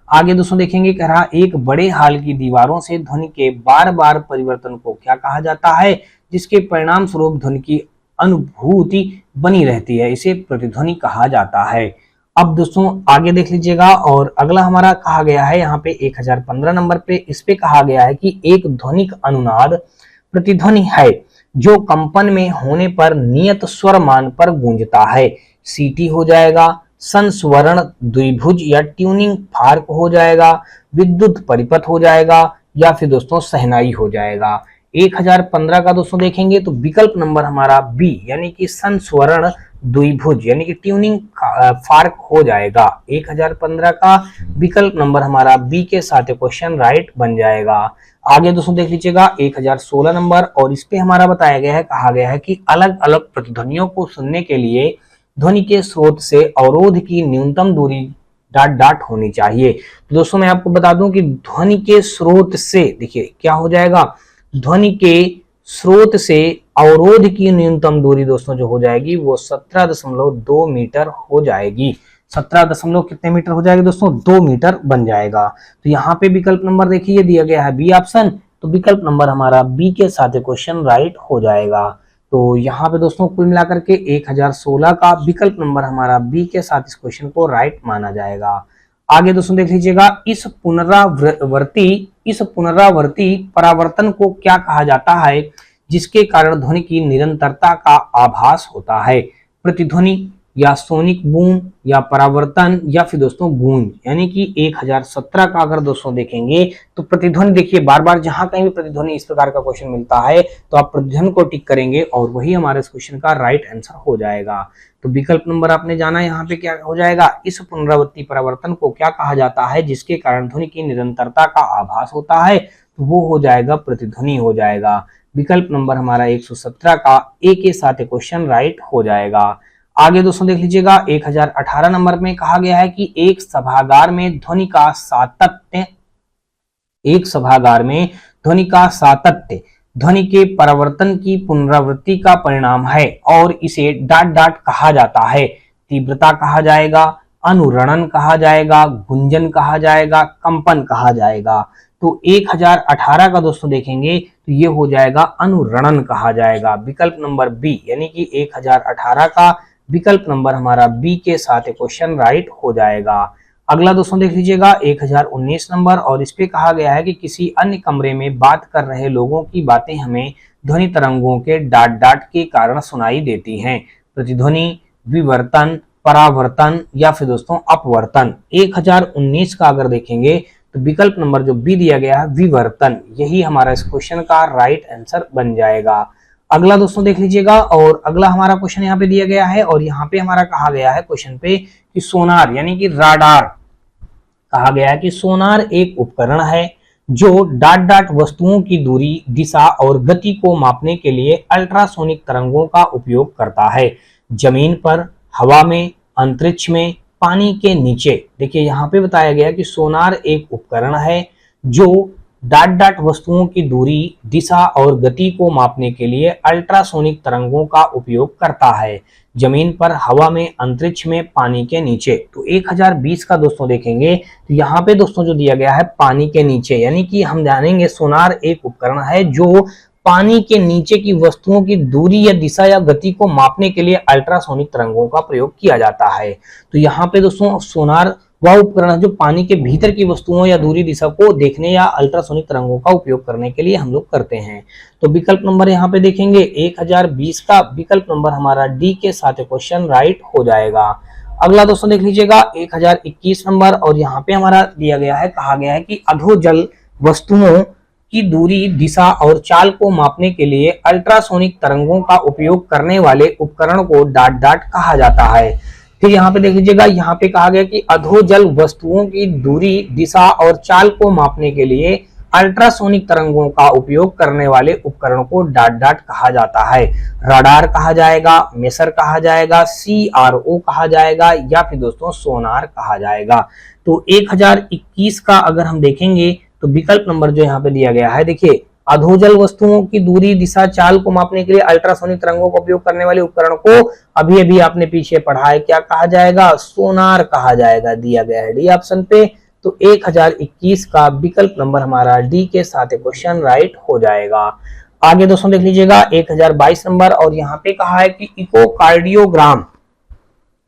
आगे दोस्तों देखेंगे, कह रहा एक बड़े हाल की दीवारों से ध्वनि के बार बार परिवर्तन को क्या कहा जाता है, जिसके परिणाम स्वरूप ध्वनि की अनुभूति बनी रहती है, इसे प्रतिध्वनि कहा जाता है। अब दोस्तों आगे देख लीजिएगा, और अगला हमारा कहा गया है यहाँ पे 1015 नंबर पे, इस पे कहा गया है कि एक ध्वनिक अनुनाद प्रतिध्वनि है जो कंपन में होने पर नियत स्वर मान पर गूंजता है। सीटी हो जाएगा, संस्वरण द्विभुज या ट्यूनिंग फार्क हो जाएगा, विद्युत परिपथ हो जाएगा, या फिर दोस्तों सहनाई हो जाएगा। 1015 का दोस्तों देखेंगे तो विकल्प नंबर हमारा बी यानी कि संस्वरण द्विभुज यानी कि ट्यूनिंग फार्क हो जाएगा। 1015 का विकल्प नंबर हमारा बी के साथ क्वेश्चन राइट बन जाएगा। आगे दोस्तों देख लीजिएगा 1016 नंबर, और इस पे हमारा बताया गया है, कहा गया है कि अलग अलग प्रतिध्वनियों को सुनने के लिए ध्वनि के स्रोत से अवरोध की न्यूनतम दूरी डॉट डॉट होनी चाहिए। तो दोस्तों मैं आपको बता दूं कि ध्वनि के स्रोत से देखिए क्या हो जाएगा, ध्वनि के स्रोत से अवरोध की न्यूनतम दूरी दोस्तों जो हो जाएगी वो 17.2 मीटर हो जाएगी। 17 कितने मीटर हो जाएगा दोस्तों, 2 मीटर बन जाएगा। तो यहाँ पे विकल्प नंबर देखिए दिया गया है बी ऑप्शन, तो विकल्प नंबर हमारा बी के साथ क्वेश्चन राइट हो जाएगा। तो यहाँ पे दोस्तों कुल मिलाकर के 1016 का विकल्प नंबर हमारा बी के साथ इस क्वेश्चन को राइट माना जाएगा। आगे दोस्तों देख लीजिएगा, इस पुनरावर्ती परावर्तन को क्या कहा जाता है जिसके कारण ध्वनि की निरंतरता का आभास होता है। प्रतिध्वनि या सोनिक बूम या परावर्तन या फिर दोस्तों गूंज। यानी कि 1017 का अगर दोस्तों देखेंगे तो प्रतिध्वनि देखिए बार बार जहां कहीं भी प्रतिध्वनि इस प्रकार का क्वेश्चन मिलता है तो आप प्रतिध्वनि को टिक करेंगे और वही हमारे इस क्वेश्चन का राइट आंसर हो जाएगा। तो विकल्प नंबर आपने जाना यहाँ पे क्या हो जाएगा, इस पुनरावृत्ति परावर्तन को क्या कहा जाता है जिसके कारण ध्वनि की निरंतरता का आभास होता है, तो वो हो जाएगा प्रतिध्वनि हो जाएगा। विकल्प नंबर हमारा 117 का ए के साथ क्वेश्चन राइट हो जाएगा। आगे दोस्तों देख लीजिएगा 1018 नंबर में कहा गया है कि एक सभागार में ध्वनि का सातत्य, एक सभागार में ध्वनि का सातत्य ध्वनि के परिवर्तन की पुनरावृत्ति का परिणाम है और इसे डाट डाट कहा जाता है। तीव्रता कहा जाएगा, अनुरणन कहा जाएगा, गुंजन कहा जाएगा, कंपन कहा जाएगा। तो 1018 का दोस्तों देखेंगे तो ये हो जाएगा अनुरणन कहा जाएगा, विकल्प नंबर बी, यानी कि 1018 का विकल्प नंबर हमारा बी के साथ क्वेश्चन राइट हो जाएगा। अगला दोस्तों देख लीजिएगा 1019 नंबर, और इस पे कहा गया है कि किसी अन्य कमरे में बात कर रहे लोगों की बातें हमें ध्वनि तरंगों के डाट डाट के कारण सुनाई देती हैं। प्रतिध्वनि, विवर्तन, परावर्तन या फिर दोस्तों अपवर्तन। 1019 का अगर देखेंगे तो विकल्प नंबर जो बी दिया गया है विवर्तन, यही हमारा इस क्वेश्चन का राइट आंसर बन जाएगा। अगला दोस्तों देख लीजिएगा, और अगला हमारा क्वेश्चन यहाँ पे दिया गया है, और यहाँ पे हमारा कहा गया है क्वेश्चन पे कि सोनार यानी कि राडार, कहा गया है कि सोनार एक उपकरण है जो डाट डाट वस्तुओं की दूरी, दिशा और गति को मापने के लिए अल्ट्रासोनिक तरंगों का उपयोग करता है। जमीन पर, हवा में, अंतरिक्ष में, पानी के नीचे। देखिए यहाँ पे बताया गया कि सोनार एक उपकरण है जो डाट डाट वस्तुओं की दूरी, दिशा और गति को मापने के लिए अल्ट्रासोनिक तरंगों का उपयोग करता है। जमीन पर, हवा में, अंतरिक्ष में, पानी के नीचे। तो 1020 का दोस्तों देखेंगे तो यहाँ पे दोस्तों जो दिया गया है पानी के नीचे, यानी कि हम जानेंगे सोनार एक उपकरण है जो पानी के नीचे की वस्तुओं की दूरी या दिशा या गति को मापने के लिए अल्ट्रासोनिक तरंगों का प्रयोग किया जाता है। तो यहाँ पे दोस्तों सोनार वह उपकरण है जो पानी के भीतर की वस्तुओं या दूरी, दिशा को देखने या अल्ट्रासोनिक तरंगों का उपयोग करने के लिए हम लोग करते हैं। तो विकल्प नंबर यहाँ पे देखेंगे 1020 का विकल्प नंबर हमारा डी के साथ क्वेश्चन राइट हो जाएगा। अगला दोस्तों देख लीजिएगा 1021 नंबर, और यहाँ पे हमारा दिया गया है, कहा गया है कि अधोजल वस्तुओं की दूरी, दिशा और चाल को मापने के लिए अल्ट्रासोनिक तरंगों का उपयोग करने वाले उपकरण को डाट डाट कहा जाता है। फिर यहाँ पे देख लीजिएगा, यहाँ पे कहा गया कि अधोजल वस्तुओं की दूरी, दिशा और चाल को मापने के लिए अल्ट्रासोनिक तरंगों का उपयोग करने वाले उपकरण को डाट डाट कहा जाता है। रडार कहा जाएगा, मेसर कहा जाएगा, CRO कहा जाएगा या फिर दोस्तों सोनार कहा जाएगा। तो 1021 का अगर हम देखेंगे तो विकल्प नंबर जो यहाँ पे दिया गया है, देखिए अधोजल वस्तुओं की दूरी, दिशा, चाल को मापने के लिए अल्ट्रासोनिक तरंगों का उपयोग करने वाले उपकरण को अभी अभी आपने पीछे पढ़ा है, क्या कहा जाएगा, सोनार कहा जाएगा, दिया गया है डी ऑप्शन पे। तो 1021 का विकल्प नंबर हमारा डी के साथ क्वेश्चन राइट हो जाएगा। आगे दोस्तों देख लीजिएगा 1022 नंबर, और यहाँ पे कहा है कि इकोकार्डियोग्राम,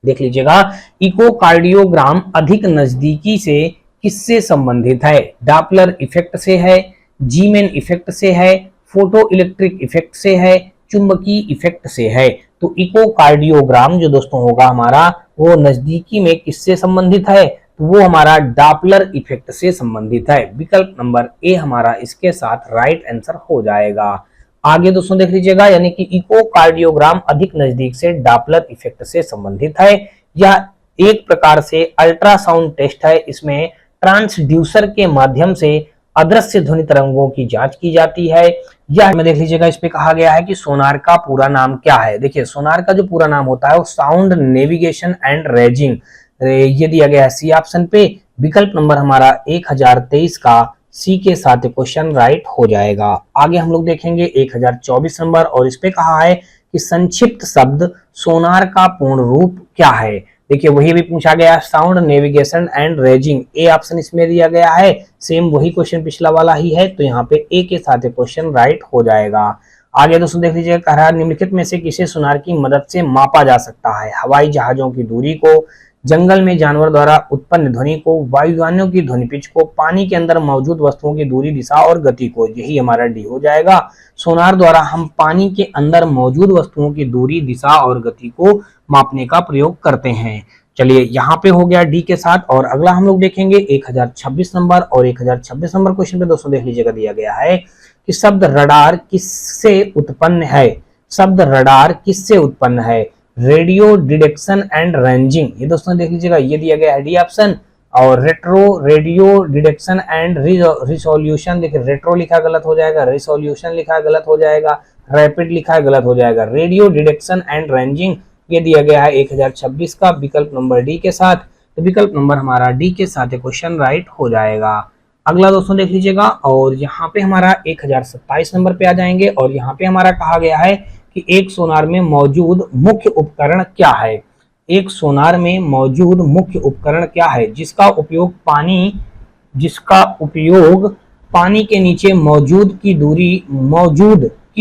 देख लीजिएगा इकोकार्डियोग्राम अधिक नजदीकी से किससे संबंधित है? डॉपलर इफेक्ट से है, जीमेन इफेक्ट से है, फोटो इलेक्ट्रिक इफेक्ट से है, चुंबकीय इफेक्ट से है। तो इकोकार्डियोग्राम जो दोस्तों होगा हमारा वो नजदीकी में किससे संबंधित है? तो वो हमारा डॉपलर इफेक्ट से संबंधित है। विकल्प नंबर ए हमारा इसके साथ राइट आंसर हो जाएगा। आगे दोस्तों देख लीजिएगा, यानी कि इकोकार्डियोग्राम अधिक नजदीक से डॉपलर इफेक्ट से संबंधित है। यह एक प्रकार से अल्ट्रासाउंड टेस्ट है। इसमें ट्रांसड्यूसर के माध्यम से अदृश्य ध्वनि तरंगों की जांच की जाती है। यह में देख लीजिएगा, इस पे कहा गया है कि सोनार का पूरा नाम क्या है। देखिए सोनार का जो पूरा नाम होता है वो साउंड नेविगेशन एंड रेजिंग, ये दिया गया है सी ऑप्शन पे। विकल्प नंबर हमारा 1023 का सी के साथ क्वेश्चन राइट हो जाएगा। आगे हम लोग देखेंगे 1024 नंबर, और इस पे कहा है कि संक्षिप्त शब्द सोनार का पूर्ण रूप क्या है। देखिए वही भी पूछा गया, sound navigation and raising, A option इसमें दिया गया है। सेम वही क्वेश्चन पिछला वाला ही है, तो यहाँ पे ए के साथ क्वेश्चन राइट हो जाएगा। आगे दोस्तों देख लीजिए, कह रहा है निम्नलिखित में से किसे सोनार की मदद से मापा जा सकता है? हवाई जहाजों की दूरी को, जंगल में जानवर द्वारा उत्पन्न ध्वनि को, वायुयानों की ध्वनि पिच को, पानी के अंदर मौजूद वस्तुओं की दूरी, दिशा और गति को। यही हमारा डी हो जाएगा। सोनार द्वारा हम पानी के अंदर मौजूद वस्तुओं की दूरी, दिशा और गति को मापने का प्रयोग करते हैं। चलिए यहाँ पे हो गया डी के साथ, और अगला हम लोग देखेंगे 1026 नंबर, और 1026 नंबर क्वेश्चन पे दोस्तों देख लीजिएगा, दिया गया है कि शब्द रडार किससे उत्पन्न है? शब्द रडार किससे उत्पन्न है? रेडियो डिटेक्शन एंड रेंजिंग, ये दोस्तों देख लीजिएगा, ये दिया गया है डी ऑप्शन। और retro, radio detection and resolution, देखिए रेट्रो लिखा गलत हो जाएगा, रिसोल्यूशन लिखा गलत हो जाएगा, रैपिड लिखा गलत हो जाएगा। रेडियो डिटेक्शन एंड रेंजिंग ये दिया गया है 1026 का विकल्प नंबर डी के साथ। तो विकल्प नंबर हमारा डी के साथ क्वेश्चन राइट हो जाएगा। अगला दोस्तों देख लीजिएगा, और यहाँ पे हमारा 1027 नंबर पे आ जाएंगे, और यहाँ पे हमारा कहा गया है कि एक सोनार में मौजूद मुख्य उपकरण क्या है। एक सोनार में मौजूद मुख्य उपकरण क्या है जिसका उपयोग पानी के नीचे मौजूद की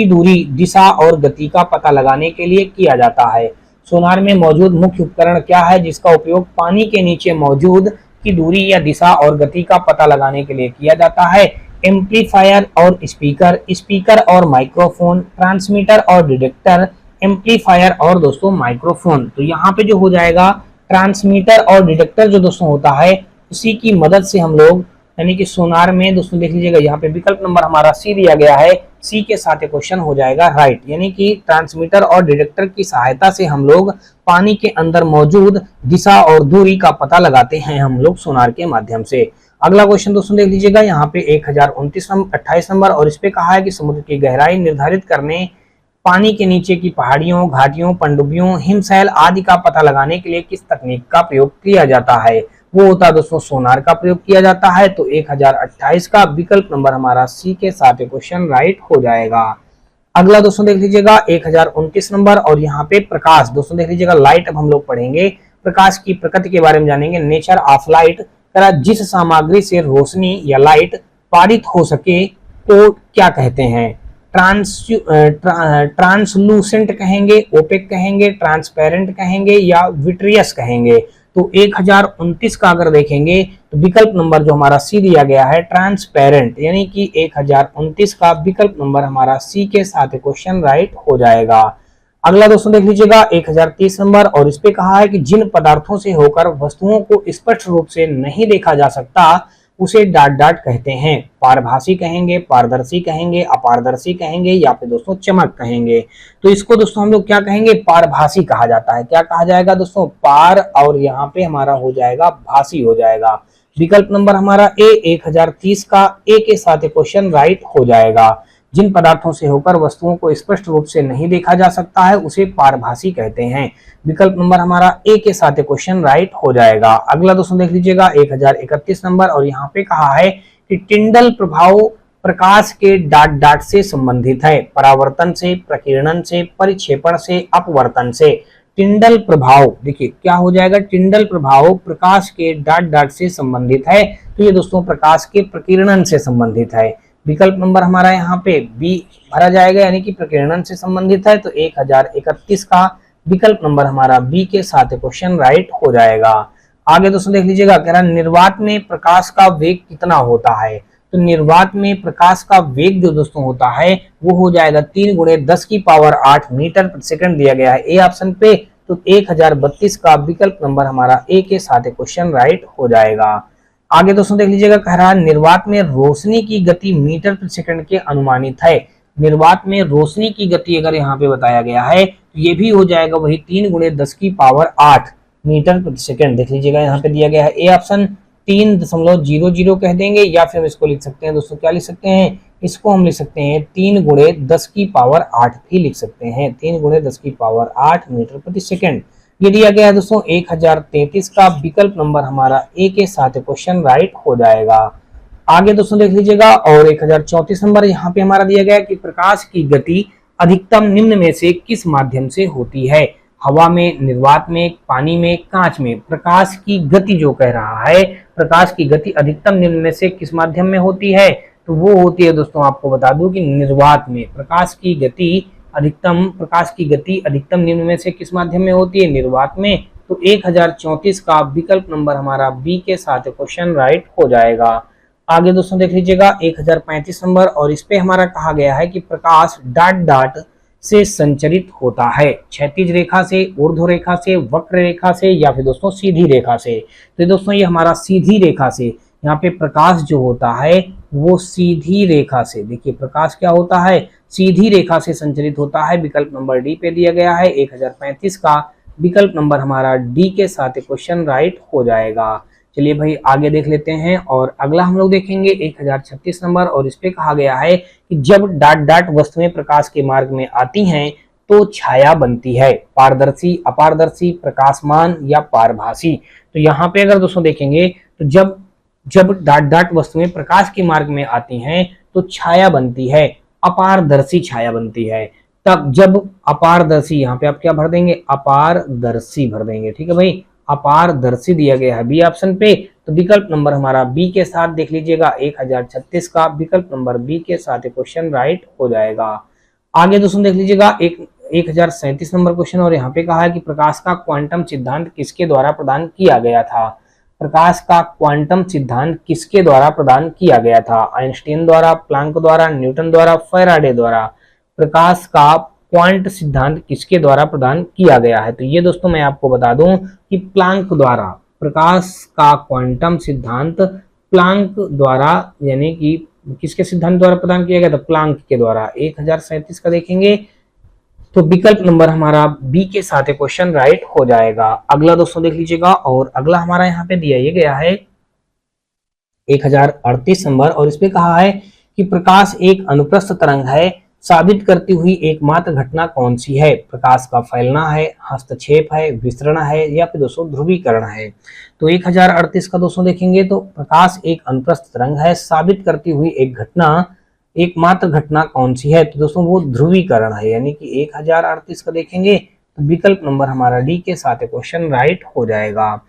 दूरी दिशा और गति का पता लगाने के लिए किया जाता है। सोनार में मौजूद मुख्य उपकरण क्या है जिसका उपयोग पानी के नीचे मौजूद की दूरी या दिशा और गति का पता लगाने के लिए किया जाता है। एम्पलीफायर और स्पीकर और माइक्रोफोन, ट्रांसमीटर और डिटेक्टर, एम्पलीफायर और दोस्तों माइक्रोफोन। तो यहाँ पे जो हो जाएगा ट्रांसमीटर और डिटेक्टर जो दोस्तों होता है उसी की मदद से हम लोग, यानी कि सोनार में दोस्तों देख लीजिएगा यहाँ पे विकल्प नंबर हमारा सी दिया गया है, सी के साथ क्वेश्चन हो जाएगा राइट। यानी कि ट्रांसमीटर और डिटेक्टर की सहायता से हम लोग पानी के अंदर मौजूद दिशा और दूरी का पता लगाते हैं हम लोग सोनार के माध्यम से। अगला क्वेश्चन दोस्तों देख लीजिएगा यहाँ पे 1028 नंबर, और इस पे कहा है कि समुद्र की गहराई निर्धारित करने, पानी के नीचे की पहाड़ियों, घाटियों, पनडुब्बियों, हिमशैल आदि का पता लगाने के लिए किस तकनीक का प्रयोग किया जाता है। वो होता है दोस्तों सोनार का प्रयोग किया जाता है। तो 1028 का विकल्प नंबर हमारा सी के साथ क्वेश्चन राइट हो जाएगा। अगला दोस्तों देख लीजिएगा 1029 नंबर, और यहाँ पे प्रकाश दोस्तों देख लीजिएगा, लाइट अब हम लोग पढ़ेंगे। प्रकाश की प्रकृति के बारे में जानेंगे। नेचर ऑफ लाइट, जिस सामग्री से रोशनी या लाइट पारित हो सके तो क्या कहते हैं। ट्रांसलूसेंट कहेंगे, ओपेक कहेंगे, ट्रांसपेरेंट कहेंगे या विट्रियस कहेंगे। तो 1029 का अगर देखेंगे तो विकल्प नंबर जो हमारा सी दिया गया है ट्रांसपेरेंट, यानी कि 1029 का विकल्प नंबर हमारा सी के साथ क्वेश्चन राइट हो जाएगा। अगला दोस्तों देख लीजिएगा 1030 नंबर, और इस पे कहा है कि जिन पदार्थों से होकर वस्तुओं को स्पष्ट रूप से नहीं देखा जा सकता उसे डाट कहते हैं। पारभासी कहेंगे, पारदर्शी कहेंगे, अपारदर्शी कहेंगे या फिर दोस्तों चमक कहेंगे। तो इसको दोस्तों हम लोग क्या कहेंगे, पारभासी कहा जाता है। क्या कहा जाएगा दोस्तों, पार, और यहाँ पे हमारा हो जाएगा भासी हो जाएगा। विकल्प नंबर हमारा ए 1030 का ए के साथ क्वेश्चन राइट हो जाएगा। जिन पदार्थों से होकर वस्तुओं को स्पष्ट रूप से नहीं देखा जा सकता है उसे पारभासी कहते हैं। विकल्प नंबर हमारा ए के साथ क्वेश्चन राइट हो जाएगा। अगला दोस्तों देख लीजिएगा 1031 नंबर, और यहाँ पे कहा है कि टिंडल प्रभाव प्रकाश के डाट से संबंधित है। परावर्तन से, प्रकीर्णन से, परिक्षेपण से, अपवर्तन से। टिंडल प्रभाव देखिए क्या हो जाएगा, टिंडल प्रभाव प्रकाश के डाट से संबंधित है। तो ये दोस्तों प्रकाश के प्रकीर्णन से संबंधित है। विकल्प नंबर हमारा यहाँ पे बी भरा जाएगा, यानी कि प्रकीर्णन से संबंधित है। तो 1031 का विकल्प नंबर हमारा बी के साथ क्वेश्चन राइट हो जाएगा। आगे दोस्तों देख लीजिएगा, कह रहा निर्वात में प्रकाश का वेग कितना होता है। तो निर्वात में प्रकाश का वेग जो दोस्तों होता है वो हो जाएगा 3 × 10⁸ मीटर प्रति सेकंड दिया गया है ए ऑप्शन पे। तो 1032 का विकल्प नंबर हमारा ए के साथ क्वेश्चन राइट हो जाएगा। आगे दोस्तों देख लीजिएगा, कह रहा निर्वात में रोशनी की गति मीटर प्रति सेकंड के अनुमानित है। निर्वात में रोशनी की गति अगर यहाँ पे बताया गया है तो ये भी हो जाएगा वही 3 × 10⁸ मीटर प्रति सेकंड। देख लीजिएगा यहाँ पे दिया गया है ए ऑप्शन 3.00 कह देंगे, या फिर हम इसको लिख सकते हैं दोस्तों, क्या लिख सकते हैं, इसको हम लिख सकते हैं 3 × 10⁸ भी लिख सकते हैं। 3 × 10⁸ मीटर प्रति सेकंड ये दिया गया है दोस्तों। 1033 का विकल्प नंबर हमारा ए के साथ क्वेश्चन राइट हो जाएगा। आगे दोस्तों देख लीजिएगा, और 1034 नंबर यहाँ पे हमारा दिया गया है कि प्रकाश की गति अधिकतम निम्न में से किस माध्यम से होती है। हवा में, निर्वात में, पानी में, कांच में। प्रकाश की गति जो कह रहा है, प्रकाश की गति अधिकतम निम्न में से किस माध्यम में होती है, तो वो होती है दोस्तों, आपको बता दूं कि निर्वात में। प्रकाश की गति अधिकतम निम्न में से किस माध्यम में होती है, निर्वात में। तो 1034 का विकल्प नंबर हमारा बी के साथ क्वेश्चन राइट हो जाएगा। आगे दोस्तों देख लीजिएगा 1035 नंबर, और इस पे हमारा कहा गया है कि प्रकाश डाट से संचरित होता है। क्षैतिज रेखा से, ऊर्ध्व रेखा से, वक्र रेखा से या फिर दोस्तों सीधी रेखा से। तो दोस्तों ये हमारा सीधी रेखा से, यहाँ पे प्रकाश जो होता है वो सीधी रेखा से, देखिए प्रकाश क्या होता है, सीधी रेखा से संचरित होता है। विकल्प नंबर डी पे दिया गया है। 1035 का विकल्प नंबर हमारा डी के साथ क्वेश्चन राइट हो जाएगा। चलिए भाई आगे देख लेते हैं, और अगला हम लोग देखेंगे 1036 नंबर, और इस पे कहा गया है कि जब डाट वस्तुएं प्रकाश के मार्ग में आती हैं तो छाया बनती है। पारदर्शी, अपारदर्शी, प्रकाशमान या पारभासी। तो यहाँ पे अगर दोस्तों देखेंगे तो जब जब डाट डाट वस्तुएं प्रकाश के मार्ग में आती हैं तो छाया बनती है, अपारदर्शी छाया बनती है। तब जब अपारदर्शी, यहाँ पे आप क्या भर देंगे, अपारदर्शी भर देंगे। ठीक है भाई, अपारदर्शी दिया गया है बी ऑप्शन पे। तो विकल्प नंबर हमारा बी के साथ देख लीजिएगा 1036 का विकल्प नंबर बी के साथ क्वेश्चन राइट हो जाएगा। आगे दोस्तों देख लीजिएगा 1037 नंबर क्वेश्चन, और यहाँ पे कहा है कि प्रकाश का क्वांटम सिद्धांत किसके द्वारा प्रदान किया गया था। प्रकाश का क्वांटम सिद्धांत किसके द्वारा प्रदान किया गया था। आइंस्टीन द्वारा, प्लांक द्वारा, न्यूटन द्वारा, फैराडे द्वारा। प्रकाश का क्वांट सिद्धांत किसके द्वारा प्रदान किया गया है। तो ये दोस्तों मैं आपको बता दूं कि प्लांक द्वारा प्रकाश का क्वांटम सिद्धांत प्लांक द्वारा, यानी कि किसके सिद्धांत द्वारा प्रदान किया गया था, प्लांक के द्वारा। 1037 का देखेंगे तो विकल्प नंबर हमारा बी के साथ क्वेश्चन राइट हो जाएगा। अगला दोस्तों देख लीजिएगा, और अगला हमारा यहाँ पे दिया ये गया है 1038 नंबर, और इसमें कहा है कि प्रकाश एक अनुप्रस्थ तरंग है, साबित करती हुई एकमात्र घटना कौन सी है। प्रकाश का फैलना है, हस्तक्षेप है, विसरण है, या फिर दोस्तों ध्रुवीकरण है। तो 1038 का दोस्तों देखेंगे तो प्रकाश एक अनुप्रस्थ तरंग है, साबित करती हुई एक घटना, एकमात्र घटना कौन सी है। तो दोस्तों वो ध्रुवीकरण है, यानी कि 1038 का देखेंगे तो विकल्प नंबर हमारा डी के साथ क्वेश्चन राइट हो जाएगा।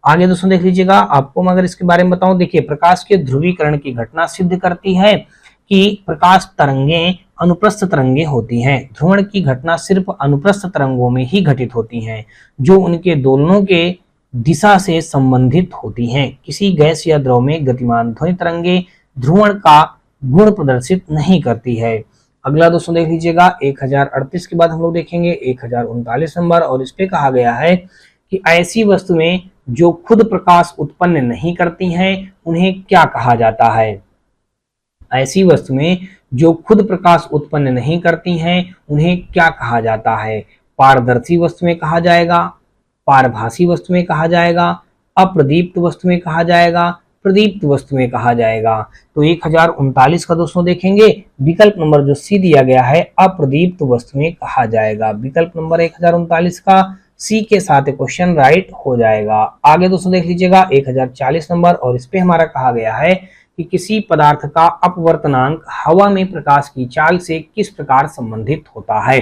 आगे दोस्तों देख लीजिएगा, आपको मैं अगर इसके बारे में बताऊं, देखिए प्रकाश के ध्रुवीकरण की घटना सिद्ध करती है कि प्रकाश तरंगें अनुप्रस्थ तरंगें होती हैं। ध्रुवण की घटना सिर्फ अनुप्रस्थ तरंगों में ही घटित होती हैं, जो उनके दोलनों के दिशा से संबंधित होती हैं। किसी गैस या द्रव में गतिमान ध्वनि तरंगे ध्रुवण का गुण प्रदर्शित नहीं करती है। अगला दोस्तों देख लीजिएगा 1038 के बाद हम लोग देखेंगे 1039 नंबर, और इस पे कहा गया है कि ऐसी वस्तुएं जो खुद प्रकाश उत्पन्न नहीं करती हैं उन्हें क्या कहा जाता है। ऐसी वस्तुएं जो खुद प्रकाश उत्पन्न नहीं करती हैं उन्हें क्या कहा जाता है। पारदर्शी वस्तुएं कहा जाएगा, पारभासी वस्तुएं कहा जाएगा, अप्रदीप्त वस्तुएं कहा जाएगा, प्रदीप्त वस्तुएं कहा जाएगा। तो 1039 का दोस्तों देखेंगे विकल्प नंबर जो सी दिया गया है, अप्रदीप्त वस्तुएं कहा जाएगा। विकल्प नंबर 1039 का सी के साथ क्वेश्चन राइट हो जाएगा। आगे दोस्तों देख लीजिएगा 1040 नंबर, और इस पे हमारा कहा गया है कि किसी पदार्थ का अपवर्तनांक हवा में प्रकाश की चाल से किस प्रकार संबंधित होता है।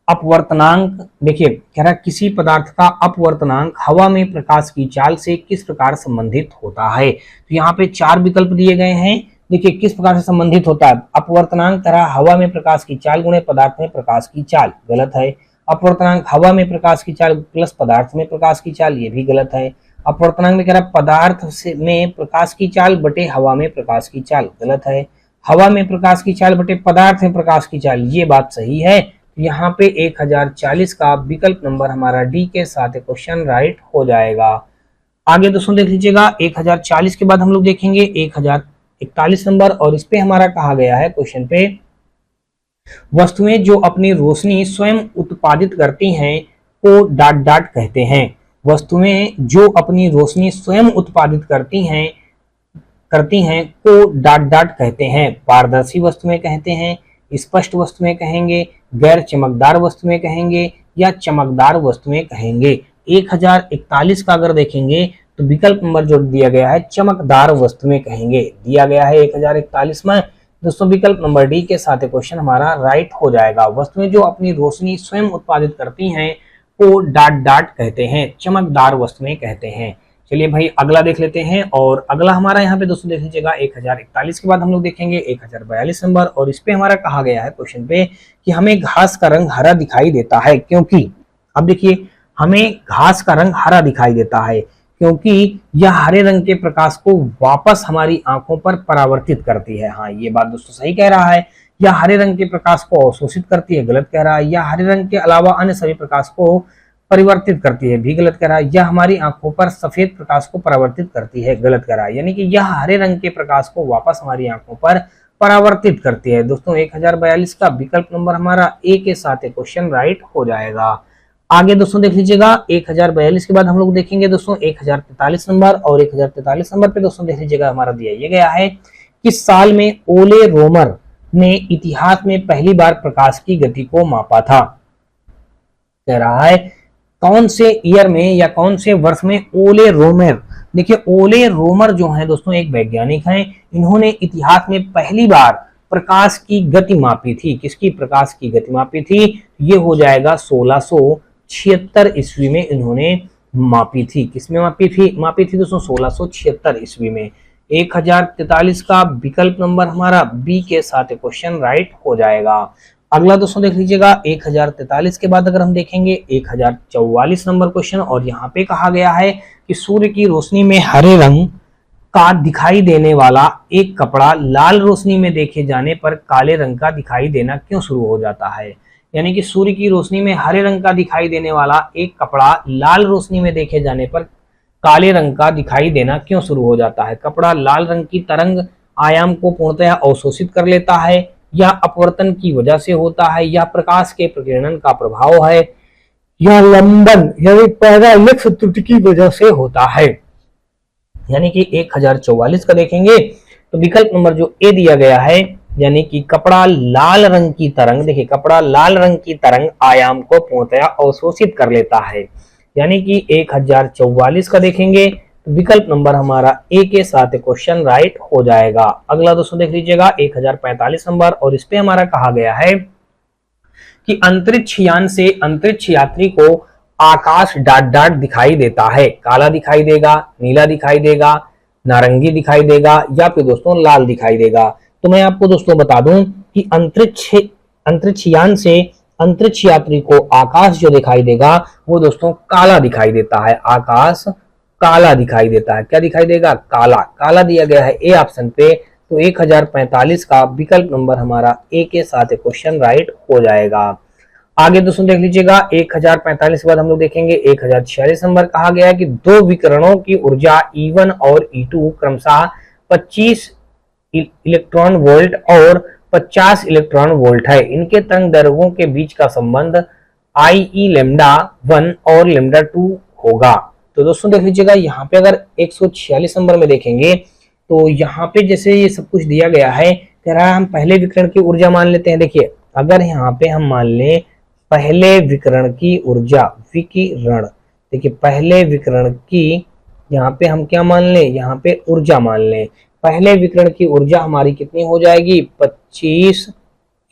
अपवर्तनांक देखिए कह रहा है किसी पदार्थ का अपवर्तनांक हवा में प्रकाश की चाल से किस प्रकार संबंधित होता है। तो यहाँ पे 4 विकल्प दिए गए हैं। देखिए किस प्रकार से संबंधित होता है। अपवर्तनांक तरह हवा में प्रकाश की चाल गुणे पदार्थ में प्रकाश की चाल, गलत है। अपवर्तनांक हवा में प्रकाश की चाल प्लस पदार्थ में प्रकाश की चाल, ये भी गलत है। अपवर्तनांक में कह रहा पदार्थ से में प्रकाश की चाल बटे हवा में प्रकाश की चाल, गलत है। हवा में प्रकाश की चाल बटे पदार्थ में प्रकाश की चाल, ये बात सही है। यहाँ पे 1040 का विकल्प नंबर हमारा डी के साथ क्वेश्चन राइट हो जाएगा। आगे दोस्तों देख लीजिएगा 1040 के बाद हम लोग देखेंगे 1041 नंबर, और इस पे हमारा कहा गया है क्वेश्चन पे, वस्तुएं जो अपनी रोशनी स्वयं उत्पादित करती हैं को डाट डाट कहते हैं। वस्तुएं जो अपनी रोशनी स्वयं उत्पादित करती हैं को डाट डाट कहते हैं। पारदर्शी वस्तुएं कहते हैं, स्पष्ट वस्तुएं कहेंगे, गैर चमकदार वस्तुएं कहेंगे, या चमकदार वस्तुएं कहेंगे। 1041 का अगर देखेंगे तो विकल्प नंबर जो दिया गया है चमकदार वस्तुएं कहेंगे, दिया गया है 1041 में। दोस्तों विकल्प नंबर डी के साथ क्वेश्चन हमारा राइट हो जाएगा। वस्तुएं जो अपनी रोशनी स्वयं उत्पादित करती हैं को डाट डाट कहते हैं, चमकदार वस्तुएं कहते हैं। चलिए भाई अगला देख लेते हैं, और अगला हमारा यहाँ पे दोस्तों देख लीजिएगा 1041 के बाद हम लोग देखेंगे 1042 नंबर, और इस पे हमारा कहा गया है क्वेश्चन पे कि हमें घास का रंग हरा दिखाई देता है क्योंकि, अब देखिए हमें घास का रंग हरा दिखाई देता है क्योंकि यह हरे रंग के प्रकाश को वापस हमारी आंखों पर परावर्तित करती है। हाँ ये बात दोस्तों सही कह रहा है। या हरे रंग के प्रकाश को अवशोषित करती है, गलत कह रहा है। या हरे रंग के अलावा अन्य सभी प्रकाश को परिवर्तित करती है, भी गलत कह रहा है। यह हमारी आंखों पर सफेद प्रकाश को परावर्तित करती है, गलत कह रहा है। यानी कि यह हरे रंग के प्रकाश को वापस हमारी आंखों पर परावर्तित करती है। दोस्तों 1042 का विकल्प नंबर हमारा ए के साथ क्वेश्चन राइट हो जाएगा। आगे दोस्तों देख लीजिएगा 1042 के बाद हम लोग देखेंगे दोस्तों 1043 नंबर, और 1043 नंबर पे दोस्तों देख लीजिएगा हमारा दिया ये गया है किस साल में ओले रोमर ने इतिहास में पहली बार प्रकाश की गति को मापा था। कह रहा है कौन से ईयर में या कौन से वर्ष में ओले रोमर, देखिए ओले रोमर जो है दोस्तों एक वैज्ञानिक हैं, इन्होंने इतिहास में पहली बार प्रकाश की गति मापी थी। किसकी प्रकाश की गति मापी थी? ये हो जाएगा 1676 ईस्वी में इन्होंने मापी थी। किसमें मापी थी दोस्तों? 1676 ईस्वी में। 1043 का विकल्प नंबर हमारा बी के साथ क्वेश्चन राइट हो जाएगा। अगला दोस्तों देख लीजिएगा 1043 के बाद अगर हम देखेंगे 1044 नंबर क्वेश्चन, और यहाँ पे कहा गया है कि सूर्य की रोशनी में हरे रंग का दिखाई देने वाला एक कपड़ा लाल रोशनी में देखे जाने पर काले रंग का दिखाई देना क्यों शुरू हो जाता है? यानी कि सूर्य की रोशनी में हरे रंग का दिखाई देने वाला एक कपड़ा लाल रोशनी में देखे जाने पर काले रंग का दिखाई देना क्यों शुरू हो जाता है? कपड़ा लाल रंग की तरंग आयाम को पूर्णतः अवशोषित कर लेता है, या अपवर्तन की वजह से होता है, या प्रकाश के प्रकीर्णन का प्रभाव है, या लंबन यानी पैरालेक्स त्रुटि की वजह से होता है। यानी कि 1044 का देखेंगे तो विकल्प नंबर जो ए दिया गया है, यानी कि कपड़ा लाल रंग की तरंग, देखिए कपड़ा लाल रंग की तरंग आयाम को पूर्णतया अवशोषित कर लेता है। यानी कि 1044 का देखेंगे तो विकल्प नंबर हमारा ए के साथ क्वेश्चन राइट हो जाएगा। अगला दोस्तों देख लीजिएगा 1045 नंबर, और इस पे हमारा कहा गया है कि अंतरिक्ष यान से अंतरिक्ष यात्री को आकाश डाट डाट दिखाई देता है। काला दिखाई देगा, नीला दिखाई देगा, नारंगी दिखाई देगा, या फिर दोस्तों लाल दिखाई देगा। तो मैं आपको दोस्तों बता दूं कि अंतरिक्ष यान से अंतरिक्ष यात्री को आकाश जो दिखाई देगा वो दोस्तों काला दिखाई देता है। आकाश काला दिखाई देता है। क्या दिखाई देगा? काला। काला दिया गया है ए ऑप्शन पे, तो 1045 का विकल्प नंबर हमारा ए के साथ क्वेश्चन राइट हो जाएगा। आगे दोस्तों देख लीजिएगा 1045 के बाद हम लोग देखेंगे 1046 नंबर। कहा गया है कि दो विकिरणों की ऊर्जा E1 और E2 क्रमशः 25 इलेक्ट्रॉन वोल्ट और 50 इलेक्ट्रॉन वोल्ट है। इनके तरंग दैर्घ्यों के बीच का संबंध IE लैम्डा 1 और लैम्डा 2 होगा। तो दोस्तों देख लीजिएगा यहाँ पे अगर 146 नंबर में देखेंगे तो यहाँ पे जैसे ये सब कुछ दिया गया है, कह रहा है हम पहले विकिरण की ऊर्जा मान लेते हैं। देखिए अगर यहाँ पे हम मान लें पहले विकिरण की ऊर्जा, विकिरण, देखिए पहले विकिरण की यहाँ पे हम क्या मान लें? यहाँ पे ऊर्जा मान लें। पहले विकिरण की ऊर्जा हमारी कितनी हो जाएगी? 25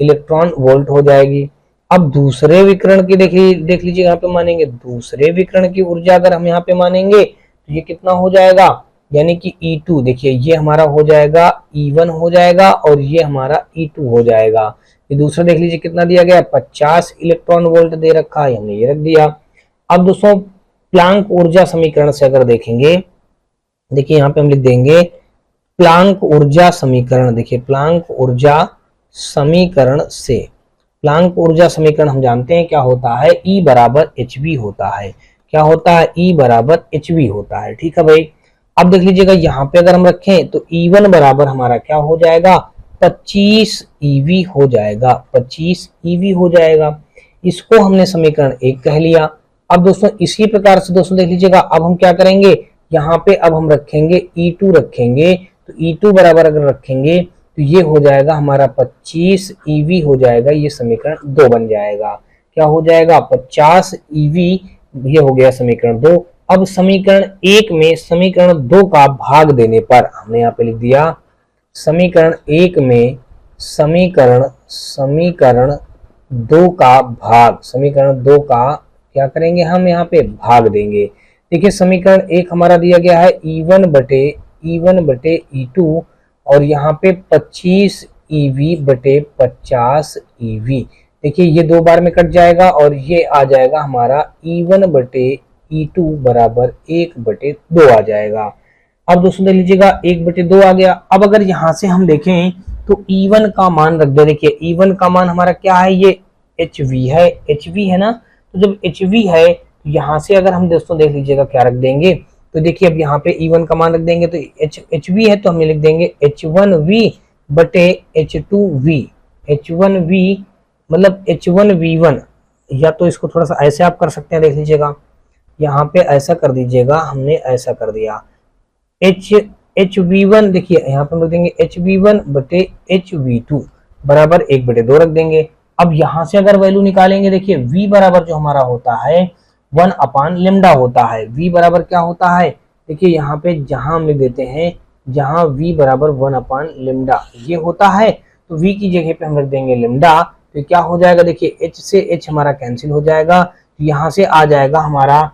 इलेक्ट्रॉन वोल्ट हो जाएगी। अब दूसरे विकिरण की देख लीजिए यहाँ पे मानेंगे, दूसरे विकिरण की ऊर्जा अगर हम यहाँ पे मानेंगे तो ये कितना हो जाएगा? यानी कि E2, देखिए ये हमारा हो जाएगा E1 हो जाएगा, और ये हमारा E2 हो जाएगा। ये दूसरा देख लीजिए कितना दिया गया? 50 इलेक्ट्रॉन वोल्ट दे रखा है, हमने ये रख दिया। अब दोस्तों प्लांक ऊर्जा समीकरण से अगर देखेंगे, देखिए यहाँ पे हम लिख देंगे प्लांक ऊर्जा समीकरण। देखिए प्लांक ऊर्जा समीकरण से, प्लांक ऊर्जा समीकरण हम जानते हैं क्या होता है? E बराबर hv होता है। क्या होता है? E बराबर hv होता है। ठीक है भाई। अब देख लीजिएगा यहाँ पे अगर हम रखें तो E1 बराबर हमारा क्या हो जाएगा? 25 EV हो जाएगा। 25 EV हो जाएगा। इसको हमने समीकरण 1 कह लिया। अब दोस्तों इसी प्रकार से दोस्तों देख लीजिएगा अब हम क्या करेंगे, यहाँ पे अब हम रखेंगे E2 रखेंगे, तो E2 बराबर अगर रखेंगे तो ये हो जाएगा हमारा 25 EV हो जाएगा। ये समीकरण 2 बन जाएगा। क्या हो जाएगा? 50 EV, ये हो गया समीकरण 2। अब समीकरण 1 में समीकरण 2 का भाग देने पर हमने यहाँ पे लिख दिया समीकरण 1 में समीकरण 2 का भाग, समीकरण 2 का क्या करेंगे हम यहाँ पे भाग देंगे। देखिए समीकरण 1 हमारा दिया गया है E1 बटे E2, और यहाँ पे 25 EV बटे 50 EV। देखिए ये 2 बार में कट जाएगा और ये आ जाएगा हमारा E1 बटे E2 बराबर 1 बटे 2 आ जाएगा। अब दोस्तों देख लीजिएगा 1 बटे 2 आ गया। अब अगर यहाँ से हम देखें तो E1 का मान रख दे। देखिए E1 का मान हमारा क्या है? ये HV है ना। तो जब HV है तो यहाँ से अगर हम दोस्तों देख लीजिएगा क्या रख देंगे, तो देखिए अब यहाँ पे E1 का मान रख देंगे तो HV है तो हम लिख देंगे H1V बटे H2V। H1V मतलब H1V1, या तो इसको थोड़ा सा ऐसे आप कर सकते हैं, देख लीजिएगा यहाँ पे ऐसा कर दीजिएगा, हमने ऐसा कर दिया HV1। देखिए यहाँ पे हम रख देंगे HV1 बटे HV2 बराबर 1 बटे 2 रख देंगे। अब यहां से अगर वैल्यू निकालेंगे, देखिए v बराबर जो हमारा होता है 1/λ होता है। v बराबर क्या होता है, देखिए यहाँ पे जहां हम लिख देते हैं, जहां v बराबर 1/λ ये होता है, तो v की जगह पे हम रख देंगे लेमडा। तो क्या हो जाएगा, देखिए h से h हमारा कैंसिल हो जाएगा, तो यहाँ से आ जाएगा हमारा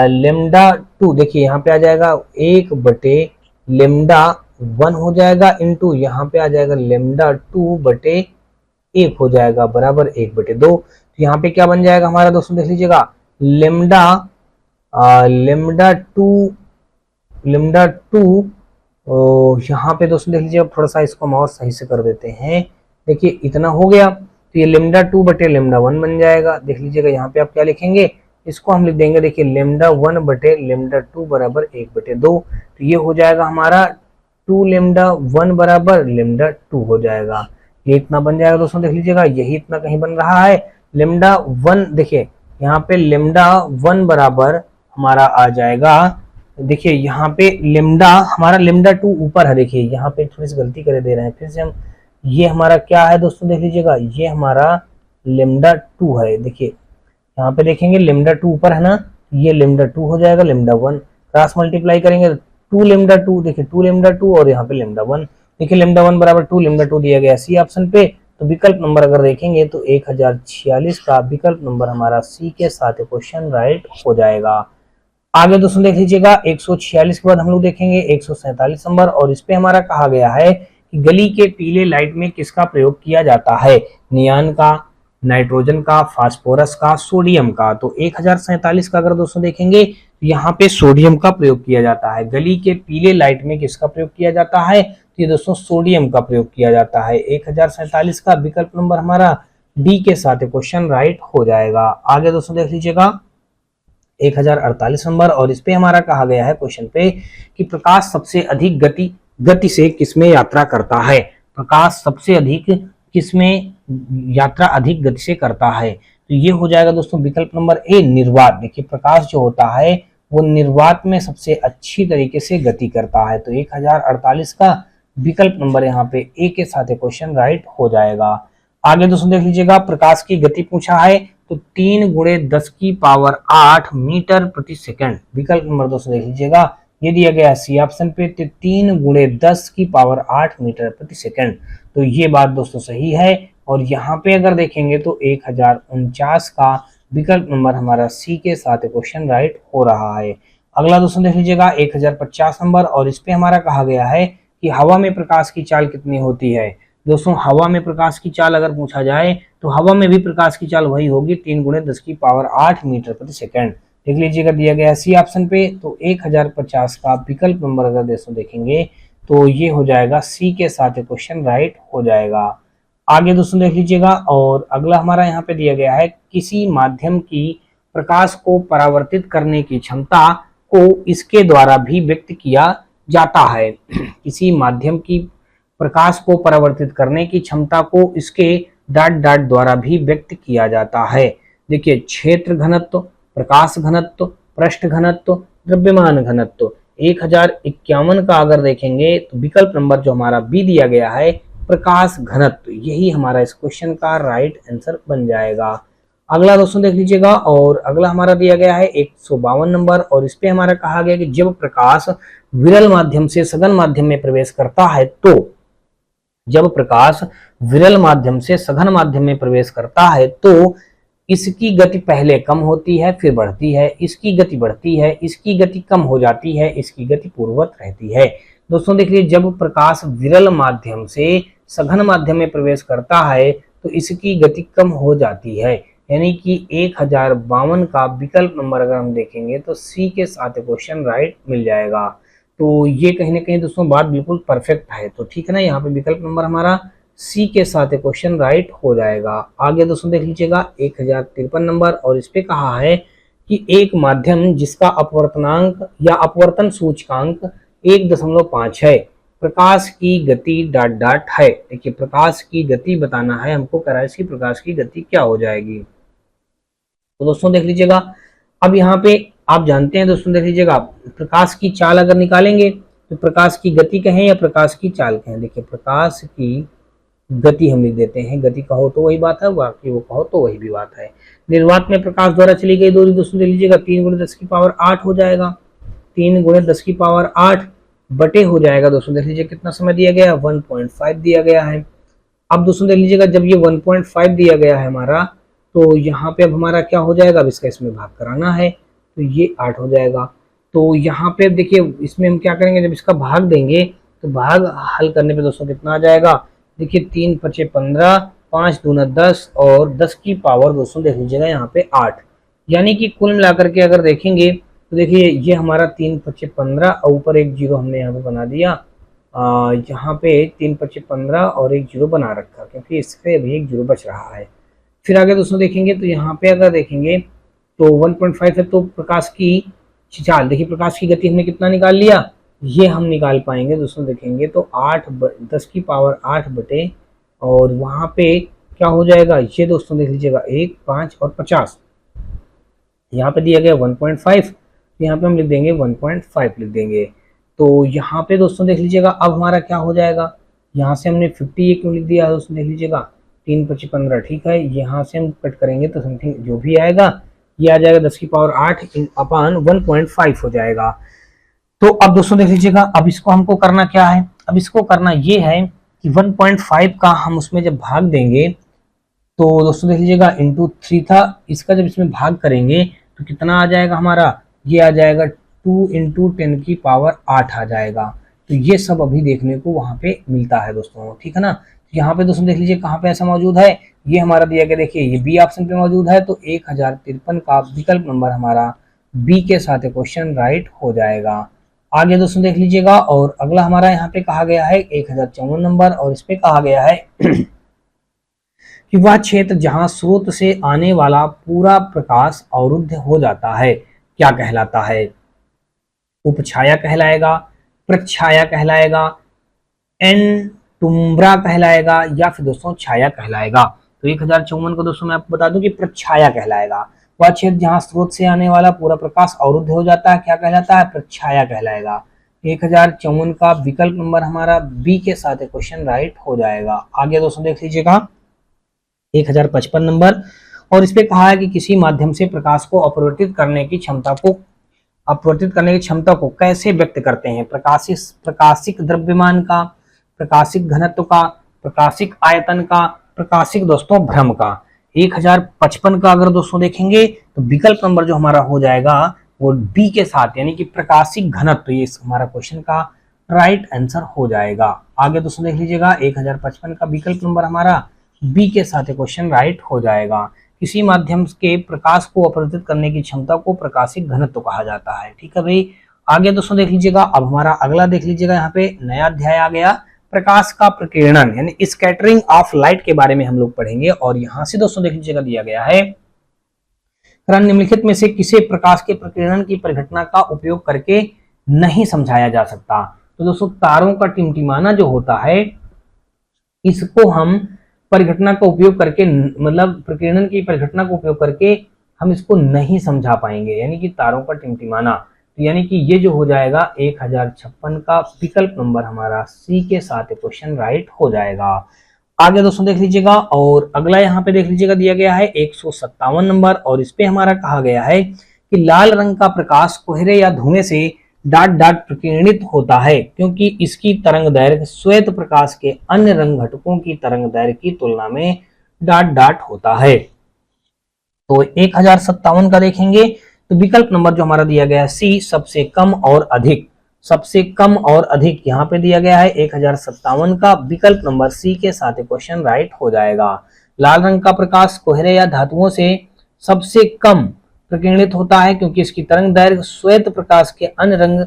लेमडा 2, देखिए यहाँ पे आ जाएगा 1/λ1 हो जाएगा, इंटू यहाँ पे आ जाएगा लेमडा 2/1 हो जाएगा, बराबर 1/2। तो यहाँ पे क्या बन जाएगा हमारा दोस्तों, देख लीजिएगा लेमडा टू यहाँ पे दोस्तों देख लीजिए, थोड़ा सा इसको हम और सही से कर देते हैं। देखिए इतना हो गया, तो ये लेमडा 2/λ1 बन जाएगा। देख लीजिएगा यहाँ पे आप क्या लिखेंगे, इसको हम लिख देंगे, देखिए लेमडा 1/λ2 बराबर 1/2। तो ये हो जाएगा हमारा 2λ1 बराबर लेमडा 2 हो जाएगा। ये इतना बन जाएगा दोस्तों, देख लीजिएगा यही इतना कहीं बन रहा है। लेमडा 1, देखिए यहाँ पे लेमडा 1 बराबर हमारा आ जाएगा, देखिए यहाँ पे लेमडा हमारा लेमडा 2 ऊपर है, देखिए यहाँ पे थोड़ी सी गलती कर दे रहे हैं, फिर से हम, ये हमारा क्या है दोस्तों, देख लीजिएगा ये हमारा लेमडा 2 है। देखिए यहाँ पे देखेंगे लेमडा 2 ऊपर है ना, ये लेमडा 2 हो जाएगा, लेमडा 1 क्रॉस मल्टीप्लाई करेंगे 2λ2, देखिए 2λ2 और यहाँ पे लेमडा 1, देखिए लेमडा 1 बराबर 2λ2 दिया गया सी ऑप्शन पे। तो विकल्प नंबर अगर देखेंगे तो 1046 का विकल्प नंबर हमारा सी के साथ क्वेश्चन राइट हो जाएगा। आगे दोस्तों देख लीजिएगा 146 के बाद हम लोग देखेंगे 147 नंबर, और इस पे हमारा कहा गया है कि गली के पीले लाइट में किसका प्रयोग किया जाता है, नियान का, नाइट्रोजन का, फास्फोरस का, सोडियम का। तो 1047 का अगर दोस्तों देखेंगे तो यहाँ पे सोडियम का प्रयोग किया जाता है। गली के पीले लाइट में किसका प्रयोग किया जाता है, तो ये दोस्तों सोडियम का प्रयोग किया जाता है। 1047 का विकल्प नंबर हमारा डी के साथ क्वेश्चन राइट हो जाएगा। आगे दोस्तों देख लीजिएगा 1048 नंबर, और इस पे हमारा कहा गया है क्वेश्चन पे कि प्रकाश सबसे अधिक गति से किसमें यात्रा करता है, प्रकाश सबसे अधिक किसमें यात्रा अधिक गति से करता है। तो ये हो जाएगा दोस्तों विकल्प नंबर ए, निर्वात। देखिए प्रकाश जो होता है वो निर्वात में सबसे अच्छी तरीके से गति करता है। तो 1048 का विकल्प नंबर यहाँ पे ए के साथ क्वेश्चन राइट हो जाएगा। आगे दोस्तों देख लीजिएगा, प्रकाश की गति पूछा है तो 3 × 10⁸ मीटर प्रति सेकंड। विकल्प नंबर दोस्तों देख लीजिएगा, ये दिया गया है सी ऑप्शन पे, 3 × 10⁸ मीटर प्रति सेकंड। तो ये बात दोस्तों सही है, और यहाँ पे अगर देखेंगे तो 1049 का विकल्प नंबर हमारा सी के साथ क्वेश्चन राइट हो रहा है। अगला दोस्तों देख लीजिएगा 1050 नंबर, और इस पे हमारा कहा गया है कि हवा में प्रकाश की चाल कितनी होती है। दोस्तों हवा में प्रकाश की चाल अगर पूछा जाए तो हवा में भी प्रकाश की चाल वही होगी, 3 × 10⁸ मीटर प्रति सेकंड। देख लीजिएगा दिया गया है सी ऑप्शन पे। तो 1050 का विकल्प नंबर अगर दोस्तों देखेंगे तो ये हो जाएगा सी के साथ क्वेश्चन राइट हो जाएगा। आगे दोस्तों देख लीजिएगा, और अगला हमारा यहाँ पे दिया गया है, किसी माध्यम की प्रकाश को परावर्तित करने की क्षमता को इसके द्वारा भी व्यक्त किया जाता है। किसी माध्यम की प्रकाश को परावर्तित करने की क्षमता को इसके ... द्वारा भी व्यक्त किया जाता है। देखिए क्षेत्र घनत्व, प्रकाश घनत्व, पृष्ठ घनत्व, द्रव्यमान घनत्व। 1051 का अगर देखेंगे तो विकल्प नंबर जो हमारा बी दिया गया है, प्रकाश घनत्व, यही हमारा इस क्वेश्चन का राइट आंसर बन जाएगा। अगला दोस्तों देख लीजिएगा, और अगला हमारा दिया गया है 152 नंबर, और इस पे हमारा कहा गया कि जब प्रकाश विरल माध्यम से सघन माध्यम में प्रवेश करता है तो, जब प्रकाश विरल माध्यम से सघन माध्यम में प्रवेश करता है तो इसकी गति पहले कम होती है फिर बढ़ती है, इसकी गति बढ़ती है, इसकी गति कम हो जाती है, इसकी गति पूर्ववत रहती है। दोस्तों देखिए, जब प्रकाश विरल माध्यम से सघन माध्यम में प्रवेश करता है तो इसकी गति कम हो जाती है, यानी कि 1052 का विकल्प नंबर अगर हम देखेंगे तो सी के साथ क्वेश्चन राइट मिल जाएगा। तो ये कहीं ना कहीं दोस्तों बात बिल्कुल परफेक्ट है, तो ठीक है ना, यहाँ पे विकल्प नंबर हमारा सी के साथ क्वेश्चन राइट हो जाएगा। आगे दोस्तों देख लीजिएगा 1053 नंबर, और इस पे कहा है कि एक माध्यम जिसका अपवर्तनांक या अपवर्तन सूचकांक 1.5 है, प्रकाश की गति ... है। देखिए प्रकाश की गति बताना है हमको, कह रहा है इसकी प्रकाश की गति क्या हो जाएगी। तो दोस्तों देख लीजिएगा, अब यहाँ पे आप जानते हैं दोस्तों, देख लीजिएगा प्रकाश की चाल अगर निकालेंगे तो प्रकाश की गति कहें या प्रकाश की चाल कहें। देखिए प्रकाश की गति हम लिख देते हैं, गति कहो तो वही बात है, बाकी वो कहो तो वही भी बात है। निर्वात में प्रकाश द्वारा चली गई दूरी दोस्तों देख लीजिएगा 3 × 10⁸ हो जाएगा, 3 × 10⁸ बटे हो जाएगा दोस्तों देख लीजिए कितना समय दिया गया है, 1.5 दिया गया है। अब दोस्तों देख लीजिएगा जब ये 1.5 दिया गया है हमारा, तो यहाँ पे अब हमारा क्या हो जाएगा, अब इसका इसमें भाग कराना है तो ये 8 हो जाएगा। तो यहाँ पे देखिए इसमें हम क्या करेंगे, जब इसका भाग देंगे तो भाग हल करने पे दोस्तों कितना आ जाएगा, देखिए 3 × 5 = 15, 5 × 2 = 10 और 10 की पावर दोस्तों देख लीजिएगा यहाँ पे 8, यानी कि कुल मिलाकर के अगर देखेंगे तो देखिए ये हमारा 3 × 5 = 15 और ऊपर एक जीरो हमने यहाँ पे बना दिया, यहाँ पे 3 × 5 = 15 और एक जीरो बना रखा क्योंकि इससे अभी एक जीरो बच रहा है। फिर आगे दोस्तों देखेंगे तो यहाँ पे अगर देखेंगे तो 1.5 है तो प्रकाश की चाल, देखिए प्रकाश की गति हमने कितना निकाल लिया, ये हम निकाल पाएंगे दोस्तों देखेंगे तो 10 की पावर 8 बटे और वहाँ पे क्या हो जाएगा, ये दोस्तों देख लीजिएगा 1, 5 और 50, यहाँ पे दिया गया 1.5, यहाँ पे हम लिख देंगे 1.5 लिख देंगे। तो यहाँ पे दोस्तों देख लीजिएगा अब हमारा क्या हो जाएगा, यहाँ से हमने 50 ये क्यों लिख दिया दोस्तों देख लीजिएगा, 3 × 5 = 15 ठीक है, यहाँ से हम कट करेंगे तो समथिंग जो भी आएगा ये आ जाएगा 10 की पावर 8 अपान 1.5 हो जाएगा। तो अब दोस्तों देख लीजिएगा अब इसको हमको करना क्या है, अब इसको करना ये है कि 1.5 का हम उसमें जब भाग देंगे तो दोस्तों देख लीजिएगा इंटू 3 था, इसका जब इसमें भाग करेंगे तो कितना आ जाएगा हमारा, ये आ जाएगा 2 × 10 की पावर 8 आ जाएगा। तो ये सब अभी देखने को वहां पे मिलता है दोस्तों, ठीक है ना। तो यहाँ पे दोस्तों देख लीजिए कहाँ पे ऐसा मौजूद है, ये हमारा दिया गया देखिए ये बी ऑप्शन पे मौजूद है, तो 1053 का विकल्प नंबर हमारा बी के साथ क्वेश्चन राइट हो जाएगा। आगे दोस्तों देख लीजिएगा और अगला हमारा यहाँ पे कहा गया है 1054 नंबर और इस पे कहा गया है कि वह क्षेत्र जहां स्रोत से आने वाला पूरा प्रकाश अवरुद्ध हो जाता है क्या कहलाता है, उपछाया कहलाएगा, प्रछाया कहलाएगा, एनटुम्ब्रा कहलाएगा या फिर दोस्तों छाया कहलाएगा। तो 1054 को दोस्तों मैं आपको बता दूं कि प्रछाया कहलाएगा, वह क्षेत्र जहां स्रोत से आने वाला पूरा प्रकाश अवरुद्ध हो जाता है क्या कहलाता है, प्रछाया कहलाएगा। 1054 का विकल्प नंबर हमारा बी के साथ क्वेश्चन राइट हो जाएगा। आगे दोस्तों देख लीजिएगा 1055 नंबर और इस पे कहा है कि किसी माध्यम से प्रकाश को अपवर्तित करने की क्षमता को कैसे व्यक्त करते हैं, प्रकाशिक द्रव्यमान का, प्रकाशिक घनत्व का, प्रकाशिक आयतन का, प्रकाशिक दोस्तों भ्रम का। 1055 का अगर दोस्तों देखेंगे तो विकल्प नंबर जो हमारा हो जाएगा वो बी के साथ यानी कि प्रकाशिक घनत्व, ये हमारा क्वेश्चन का राइट आंसर हो जाएगा। आगे दोस्तों देख लीजिएगा 1055 का विकल्प नंबर हमारा बी के साथ क्वेश्चन राइट हो जाएगा। किसी माध्यम के प्रकाश को अपवर्तित करने की क्षमता को प्रकाशिक घनत्व कहा जाता है, ठीक है भाई। आगे दोस्तों देख लीजिएगा अब हमारा अगला देख लीजिएगा यहाँ पे नया अध्याय आ गया, प्रकाश का प्रकीर्णन यानी स्कैटरिंग ऑफ लाइट के बारे में हम लोग पढ़ेंगे। और यहाँ से दोस्तों देख लीजिएगा दिया गया है निम्नलिखित में से किसे प्रकाश के प्रकीर्णन की परिघटना का उपयोग करके नहीं समझाया जा सकता। तो दोस्तों तारों का टिमटिमाना जो होता है इसको हम परिघटना का उपयोग करके मतलब प्रकीर्णन की परिघटना का उपयोग करके हम इसको नहीं समझा पाएंगे, यानी कि तारों का टिमटिमाना। तो यानी कि ये जो हो जाएगा 1056 का विकल्प नंबर हमारा सी के साथ क्वेश्चन राइट हो जाएगा। आगे दोस्तों देख लीजिएगा और अगला यहाँ पे देख लीजिएगा दिया गया है 157 नंबर और इस पे हमारा कहा गया है कि लाल रंग का प्रकाश कोहरे या धुएं से डाट डाट प्रकीर्णित होता है क्योंकि इसकी तरंग दैर्घ्य श्वेत प्रकाश के अन्य रंग घटकों की तरंग दैर्घ्य की तुलना में डाट डाट होता है। तो 1057 का देखेंगे तो विकल्प नंबर जो हमारा दिया गया है सी सबसे कम और अधिक, सबसे कम और अधिक यहाँ पे दिया गया है 1057 का विकल्प नंबर सी के साथ क्वेश्चन राइट हो जाएगा। लाल रंग का प्रकाश कोहरे या धातुओं से सबसे कम प्रकीर्णित होता है क्योंकि इसकी तरंग दैर्घ्य श्वेत प्रकाश के अन्य रंग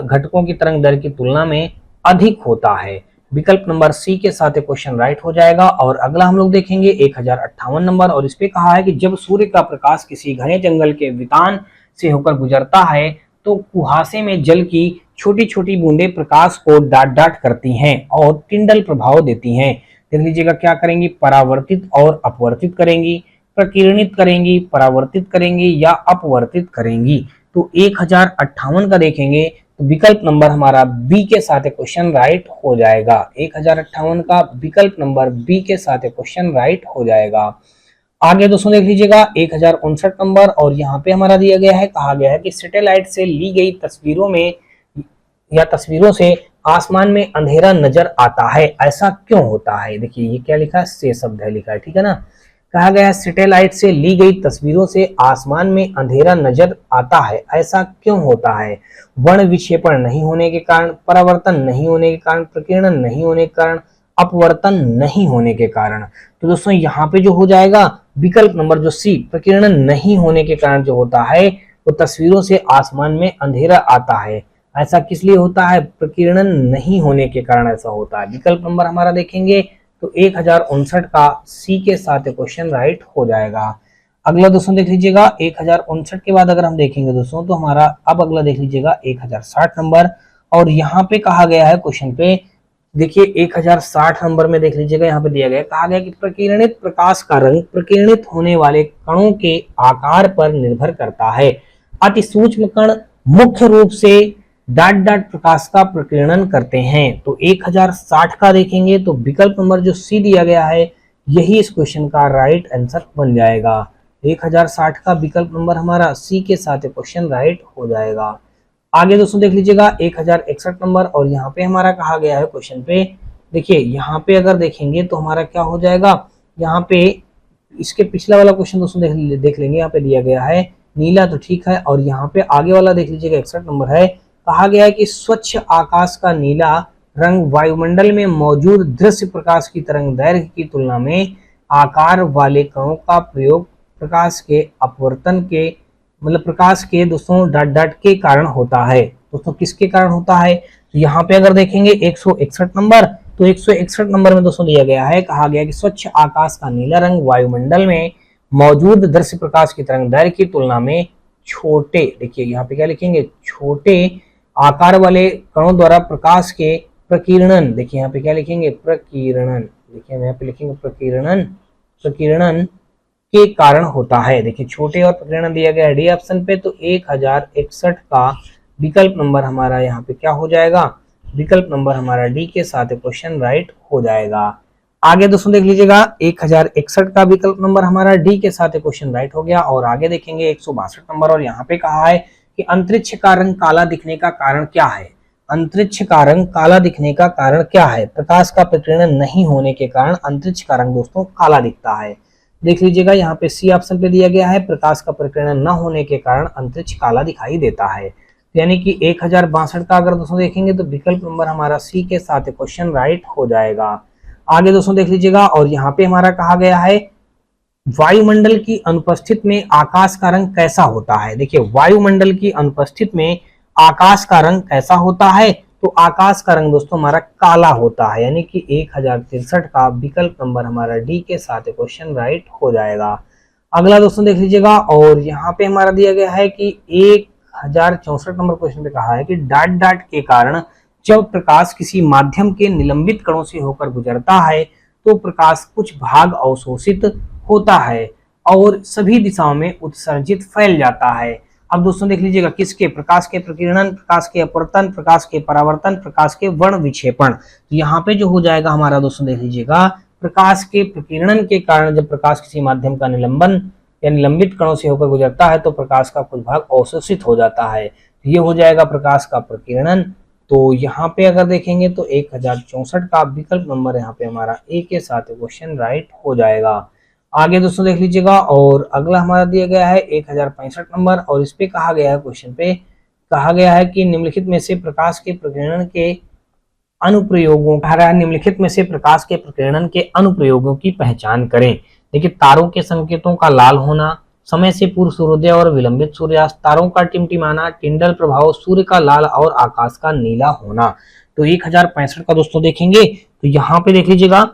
घटकों की तरंग दैर्घ्य की तुलना में अधिक होता है। विकल्प नंबर सी के साथ क्वेश्चन राइट हो जाएगा। और अगला हम लोग देखेंगे 1058 नंबर और इस पे कहा है कि जब सूर्य का प्रकाश किसी घने जंगल के वितान से होकर गुजरता है तो कुहासे में जल की छोटी छोटी बूंदें प्रकाश को डाट डाट करती हैं और टिंडल प्रभाव देती हैं। देख लीजिएगा क्या करेंगी, परावर्तित और अपवर्तित करेंगी, प्रकीर्णित करेंगी, परावर्तित करेंगी या अपवर्तित करेंगी। तो 1058 का देखेंगे तो तो विकल्प नंबर हमारा बी के साथ क्वेश्चन राइट हो जाएगा। 1058 का विकल्प नंबर बी के साथ क्वेश्चन राइट हो जाएगा। आगे दोस्तों देख लीजिएगा 1059 नंबर, और यहाँ पे हमारा दिया गया है, कहा गया है कि सैटेलाइट से ली गई तस्वीरों में या तस्वीरों से आसमान में अंधेरा नजर आता है, ऐसा क्यों होता है। देखिए ये क्या लिखा है, से शब्द है लिखा है, ठीक है ना। कहा गया है सैटेलाइट से ली गई तस्वीरों से आसमान में अंधेरा नजर आता है, ऐसा क्यों होता है। वर्ण विक्षेपण नहीं होने के कारण, परावर्तन नहीं होने के कारण, प्रकीर्णन नहीं होने के कारण, अपवर्तन नहीं होने के कारण। तो दोस्तों यहाँ पे जो हो जाएगा विकल्प नंबर जो सी, प्रकीर्णन नहीं होने के कारण जो होता है वो तस्वीरों से आसमान में अंधेरा आता है। ऐसा किस लिए होता है, प्रकीर्णन नहीं होने के कारण ऐसा होता है। विकल्प नंबर हमारा देखेंगे तो 1059 का सी के साथ क्वेश्चन राइट हो जाएगा। अगला दोस्तों देख लीजिएगा 1059 के बाद अगर हम देखेंगे दोस्तों तो हमारा अब अगला देख लीजिएगा 1060 नंबर, और यहाँ पे कहा गया है क्वेश्चन पे, देखिए 1060 नंबर में देख लीजिएगा, यहाँ पे दिया गया, कहा गया कि प्रकीर्णित प्रकाश का रंग प्रकीर्णित होने वाले कणों के आकार पर निर्भर करता है। अति सूक्ष्म कण मुख्य रूप से डाट डाट प्रकाश का प्रकीर्णन करते हैं। तो 1060 का देखेंगे तो विकल्प नंबर जो सी दिया गया है यही इस क्वेश्चन का राइट आंसर बन जाएगा। 1060 का विकल्प नंबर हमारा सी के साथ क्वेश्चन राइट हो जाएगा। आगे दोस्तों देख लीजिएगा 1061 नंबर, और यहाँ पे हमारा कहा गया है क्वेश्चन पे, देखिए यहाँ पे अगर देखेंगे तो हमारा क्या हो जाएगा, यहाँ पे इसके पिछला वाला क्वेश्चन दोस्तों देख लेंगे, यहाँ पे दिया गया है नीला, तो ठीक है। और यहाँ पे आगे वाला देख लीजिएगा 61 नंबर है, कहा गया है कि स्वच्छ आकाश का नीला रंग वायुमंडल में मौजूद दृश्य प्रकाश की तरंग दैर्घ्य की तुलना में आकार वाले कणों का प्रयोग प्रकाश के अपवर्तन के प्रकाश के दोस्तों डॉट डॉट के कारण होता है। दोस्तों किसके कारण होता है, तो यहाँ पे अगर देखेंगे 161 नंबर, तो 161 नंबर में दोस्तों दिया गया है, कहा गया कि स्वच्छ आकाश का नीला रंग वायुमंडल में मौजूद दृश्य प्रकाश की तरंग दैर्घ्य की तुलना में छोटे, देखिए यहाँ पे क्या लिखेंगे, छोटे आकार वाले कणों द्वारा प्रकाश के प्रकीर्णन, देखिए यहाँ पे क्या लिखेंगे, प्रकीर्णन, देखिए यहाँ पे लिखेंगे प्रकीर्णन के कारण होता है। देखिए छोटे और प्रकीर्णन दिया गया है डी ऑप्शन पे, तो 1061 का विकल्प नंबर हमारा यहाँ पे क्या हो जाएगा, विकल्प नंबर हमारा डी के साथ क्वेश्चन राइट हो जाएगा। आगे दोस्तों देख लीजिएगा 1061 का विकल्प नंबर हमारा डी के साथ क्वेश्चन राइट हो गया। और आगे देखेंगे 162 नंबर, और यहाँ पे कहा है कि अंतरिक्ष का रंग काला दिखने का कारण क्या है। अंतरिक्ष का रंग काला दिखने का कारण क्या है, प्रकाश का प्रकीर्णन नहीं होने के कारण अंतरिक्ष का रंग दोस्तों काला दिखता है। देख लीजिएगा यहाँ पे सी ऑप्शन पे दिया गया है, प्रकाश का प्रकीर्णन न होने के कारण अंतरिक्ष काला दिखाई देता है। यानी कि 1062 का अगर दोस्तों देखेंगे तो विकल्प नंबर हमारा सी के साथ क्वेश्चन राइट हो जाएगा। आगे दोस्तों देख लीजिएगा, और यहाँ पे हमारा कहा गया है वायुमंडल की अनुपस्थिति में आकाश का रंग कैसा होता है। देखिए वायुमंडल की अनुपस्थिति में आकाश का रंग कैसा होता है, तो आकाश का रंग दोस्तों हमारा काला होता है। यानी कि 1063 का विकल्प नंबर हमारा डी के साथ क्वेश्चन राइट हो जाएगा। अगला दोस्तों देख लीजिएगा, और यहाँ पे हमारा दिया गया है कि 1064 नंबर क्वेश्चन पे कहा है कि डाट डाट के कारण जब प्रकाश किसी माध्यम के निलंबित कणों से होकर गुजरता है तो प्रकाश कुछ भाग अवशोषित होता है और सभी दिशाओं में उत्सर्जित फैल जाता है। अब दोस्तों देख लीजिएगा किसके, प्रकाश के प्रकीर्णन, प्रकाश के अपवर्तन, प्रकाश के परावर्तन, प्रकाश के वर्ण विक्षेपण। तो यहाँ पे जो हो जाएगा हमारा दोस्तों देख लीजिएगा, प्रकाश के प्रकीर्णन के कारण जब प्रकाश किसी माध्यम का निलंबन या निलंबित कणों से होकर गुजरता है तो प्रकाश का कुछ भाग अवशोषित हो जाता है। ये हो जाएगा प्रकाश का प्रकीर्णन। तो यहाँ पे अगर देखेंगे तो 1064 का विकल्प नंबर यहाँ पे हमारा ए के साथ क्वेश्चन राइट हो जाएगा। आगे दोस्तों देख लीजिएगा, और अगला हमारा दिया गया है 1065 नंबर, और इस पे कहा गया है क्वेश्चन पे कहा गया है कि निम्नलिखित में से प्रकाश के प्रकीर्णन के अनुप्रयोगों निम्नलिखित में से प्रकाश के प्रकीर्णन के अनुप्रयोगों की पहचान करें। देखिए तारों के संकेतों का लाल होना, समय से पूर्व सूर्योदय और विलंबित सूर्यास्त, तारों का टिमटिमाना, टिंडल प्रभाव, सूर्य का लाल और आकाश का नीला होना। तो 1065 का दोस्तों देखेंगे तो यहाँ पे देख लीजिएगा,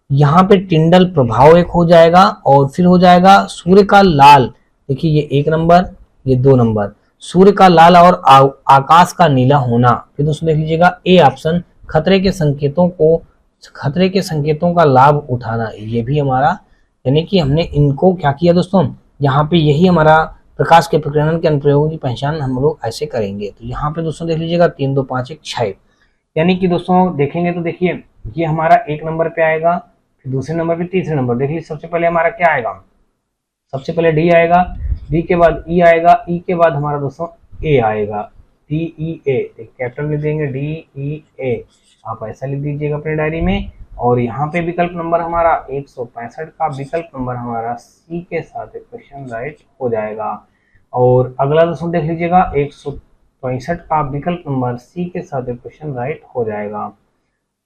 यहाँ पे टिंडल प्रभाव एक हो जाएगा और फिर हो जाएगा सूर्य का लाल। देखिए ये 1 नंबर, ये 2 नंबर, सूर्य का लाल और आकाश का नीला होना। फिर दोस्तों देख लीजिएगा ए ऑप्शन, खतरे के संकेतों का लाभ उठाना। ये भी हमारा यानी कि हमने इनको क्या किया दोस्तों, यहाँ पे यही हमारा प्रकाश के प्रकीर्णन के अनुप्रयोगों की पहचान हम लोग ऐसे करेंगे। तो यहाँ पे दोस्तों देख लीजिएगा 3 2 5 1 6, यानी कि दोस्तों देखेंगे तो देखिए ये हमारा 1 नंबर पे आएगा, फिर दूसरे नंबर पे तीसरे नंबर। देखिए सबसे पहले हमारा क्या आएगा, सबसे पहले डी आएगा, डी के बाद ई आएगा, ई के बाद हमारा दोस्तों ए आएगा, डी ई ए, कैपिटल लिख देंगे डी ई ए, आप ऐसा लिख दीजिएगा अपने डायरी में। और यहाँ पे विकल्प नंबर हमारा 165 का विकल्प नंबर हमारा सी के साथ क्वेश्चन राइट हो जाएगा। और अगला दोस्तों देख लीजिएगा 165 का विकल्प नंबर सी के साथ क्वेश्चन राइट हो जाएगा।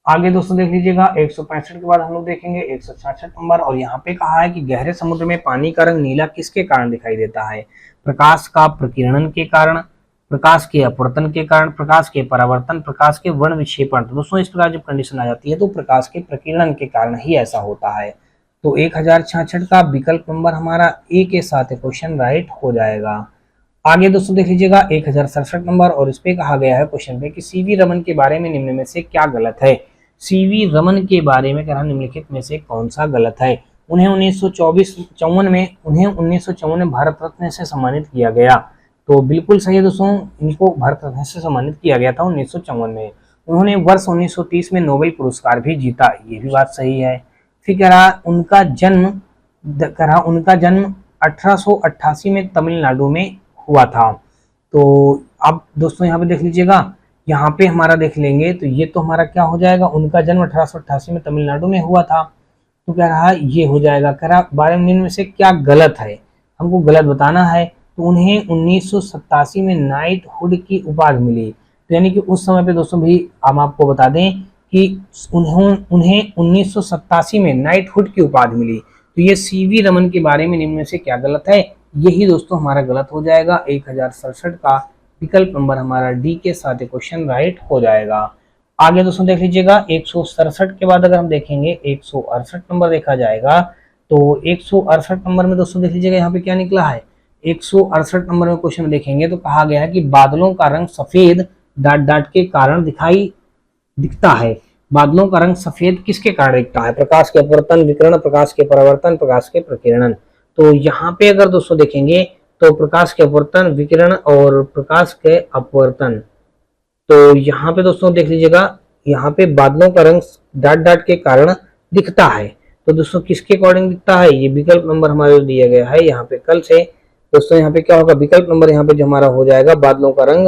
आगे दोस्तों देख लीजिएगा 165 के बाद हम लोग देखेंगे 166 नंबर, और यहाँ पे कहा है कि गहरे समुद्र में पानी का रंग नीला किसके कारण दिखाई देता है। प्रकाश का प्रकीर्णन के कारण, प्रकाश के अपवर्तन के कारण, प्रकाश के परावर्तन, प्रकाश के वर्ण विक्षेपण। तो दोस्तों इस प्रकार जब कंडीशन आ जाती है तो प्रकाश के प्रकीर्णन के कारण ही ऐसा होता है। तो 1066 का विकल्प नंबर हमारा ए के साथ क्वेश्चन राइट हो जाएगा। आगे दोस्तों देख लीजिएगा 1067 नंबर, और इस पे कहा गया है क्वेश्चन पे कि सीवी रमन के बारे में निम्न में से क्या गलत है। सीवी रमन के बारे में कह रहा निम्नलिखित में से कौन सा गलत है। उन्हें 1954 में भारत रत्न से सम्मानित किया गया। तो बिल्कुल सही है दोस्तों, इनको भारत रत्न से सम्मानित किया गया था 1954 में। उन्होंने वर्ष 1930 में नोबेल पुरस्कार भी जीता, ये भी बात सही है। फिर कह रहा उनका जन्म 1888 में तमिलनाडु में हुआ था। तो अब दोस्तों यहाँ पे देख लीजिएगा, यहाँ पे हमारा देख लेंगे तो ये तो हमारा क्या हो जाएगा, उनका जन्म 1888 में तमिलनाडु में हुआ था। तो कह रहा ये हो जाएगा, कह रहा 12 में से क्या गलत है, हमको गलत बताना है। तो उन्हें 1987 में नाइट हुड की उपाधि मिली। तो यानी कि उस समय पे दोस्तों भी हम आपको बता दें कि उन्हें 1987 में नाइट हुड की उपाधि मिली। तो ये सीवी रमन के बारे में निम्न में से क्या गलत है, यही दोस्तों हमारा गलत हो जाएगा। 1067 का विकल्प नंबर हमारा डी के साथ क्वेश्चन राइट हो जाएगा। आगे दोस्तों देख लीजिएगा 167 के बाद अगर हम देखेंगे 168 नंबर देखा जाएगा। तो 168 नंबर में दोस्तों देख लीजिएगा यहाँ पे क्या निकला है। 168 नंबर में क्वेश्चन देखेंगे तो कहा गया है कि बादलों का रंग सफेद डाट डाट के कारण दिखता है। बादलों का रंग सफेद किसके कारण दिखता है, प्रकाश के अपवर्तन, विकिरण, प्रकाश के परावर्तन, प्रकाश के प्रकीर्णन। तो यहाँ पे अगर दोस्तों देखेंगे तो प्रकाश के अपवर्तन, विकिरण और प्रकाश के अपवर्तन। तो यहाँ पे दोस्तों देख लीजिएगा, यहाँ पे बादलों का रंग डाट डाट के कारण दिखता है। तो दोस्तों किसके अकॉर्डिंग दिखता है, ये विकल्प नंबर हमारे दिया गया है यहाँ पे कल से। दोस्तों यहाँ पे क्या होगा, विकल्प नंबर यहाँ पे जो हमारा हो जाएगा बादलों का रंग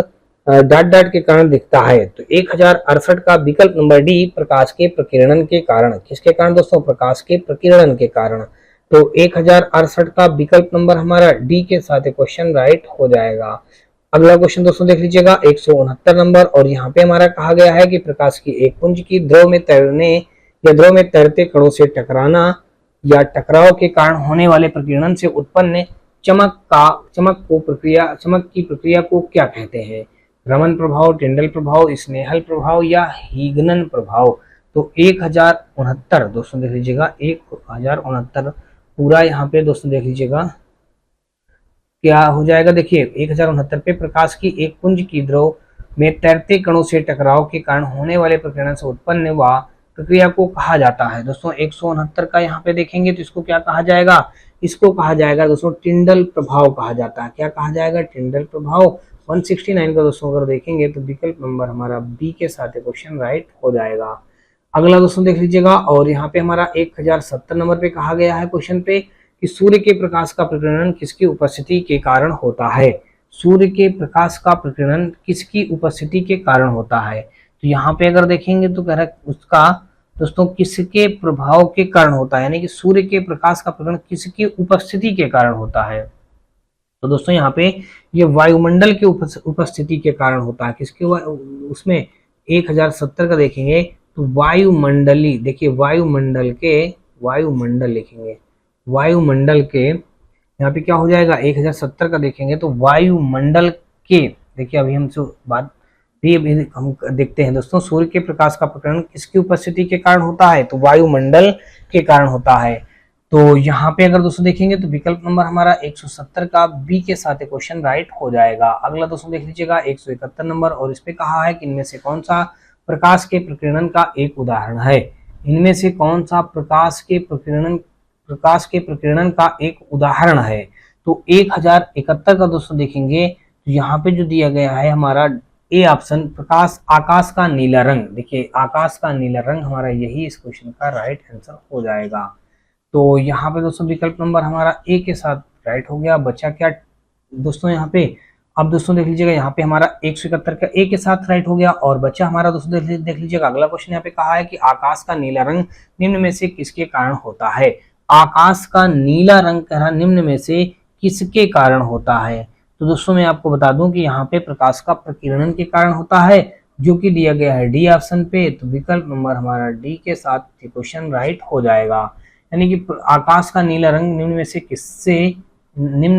डाट डाट के कारण दिखता है। तो 1068 का विकल्प नंबर डी प्रकाश के प्रकीर्णन के कारण, किसके कारण दोस्तों, प्रकाश के प्रकीर्णन के कारण। तो 1068 का विकल्प नंबर हमारा डी के साथ क्वेश्चन राइट हो जाएगा। अगला क्वेश्चन दोस्तों देख लीजिएगा 169 नंबर, और यहाँ पे हमारा कहा गया है कि प्रकाश की एक पुंज की द्रव में तैरने या द्रव में तैरते कणों से टकराना या टकराव के कारण होने वाले प्रकीर्णन से उत्पन्न चमक की प्रक्रिया को क्या कहते हैं। रमन प्रभाव, टिंडल प्रभाव, स्नेहल प्रभाव या हीगनन प्रभाव। तो 1069 दोस्तों देख लीजिएगा, 1069 पूरा यहाँ पे दोस्तों देख लीजिएगा क्या हो जाएगा। देखिए 1069 पे प्रकाश की एक पुंज की द्रव में तैरते कणों से टकराव के कारण होने वाले प्रकीर्णन से उत्पन्न व प्रक्रिया को कहा जाता है। दोस्तों 169 का यहाँ पे देखेंगे तो इसको क्या कहा जाएगा, इसको कहा जाएगा दोस्तों टिंडल प्रभाव कहा जाता है। क्या कहा जाएगा, टिंडल प्रभाव। 169 का दोस्तों अगर देखेंगे तो विकल्प नंबर हमारा बी के साथ क्वेश्चन राइट हो जाएगा। अगला दोस्तों देख लीजिएगा, और यहाँ पे हमारा 1070 नंबर पे कहा गया है क्वेश्चन पे कि सूर्य के प्रकाश का प्रकीर्णन किसकी उपस्थिति के कारण होता है। सूर्य के प्रकाश का प्रकीर्णन किसकी उपस्थिति के कारण होता है। तो यहाँ पे अगर देखेंगे तो कह रहा है उसका दोस्तों किसके प्रभाव के कारण होता है, यानी कि सूर्य के प्रकाश का प्रकीर्णन किसकी उपस्थिति के कारण होता है। तो दोस्तों यहाँ पे ये वायुमंडल की उपस्थिति के कारण होता है। किसके उसमें 1070 का देखेंगे तो वायुमंडली, देखिए वायुमंडल लिखेंगे, वायुमंडल के यहाँ पे क्या हो जाएगा 1070 का देखेंगे तो वायुमंडल के, देखिए अभी हम बात भी हम देखते हैं दोस्तों, सूर्य के प्रकाश का प्रकीर्णन किसकी उपस्थिति के कारण होता है, तो वायुमंडल के कारण होता है। तो यहाँ पे अगर दोस्तों देखेंगे तो विकल्प नंबर हमारा 170 का बी के साथ क्वेश्चन राइट हो जाएगा। अगला दोस्तों देख लीजिएगा 171 नंबर, और इस पे कहा है कि इनमें से कौन सा प्रकाश के प्रकीर्णन का एक उदाहरण है। इनमें से कौन सा प्रकाश के प्रकीर्णन का एक उदाहरण है। तो 1071 का दोस्तों देखेंगे तो यहाँ पे जो दिया गया है हमारा ए ऑप्शन प्रकाश आकाश का नीला रंग। देखिए आकाश का नीला रंग हमारा यही इस क्वेश्चन का राइट आंसर हो जाएगा। तो यहाँ पे दोस्तों विकल्प नंबर हमारा ए के साथ राइट हो गया। बचा क्या दोस्तों यहाँ पे, अब दोस्तों देख लीजिएगा यहाँ पे हमारा 171 का ए के साथ राइट हो गया और बचा हमारा दोस्तों देख लीजिएगा अगला क्वेश्चन यहाँ पे कहा है कि आकाश का नीला रंग निम्न में से किसके कारण होता है। आकाश का नीला रंग कह रहा निम्न में से किसके कारण होता है। तो दोस्तों मैं आपको बता दूं कि यहाँ पे प्रकाश का प्रकीर्णन के कारण होता है, जो कि दिया गया है डी ऑप्शन पे। तो विकल्प नंबर हमारा डी के साथ क्वेश्चन राइट हो जाएगा। यानी कि आकाश का नीला रंग निम्न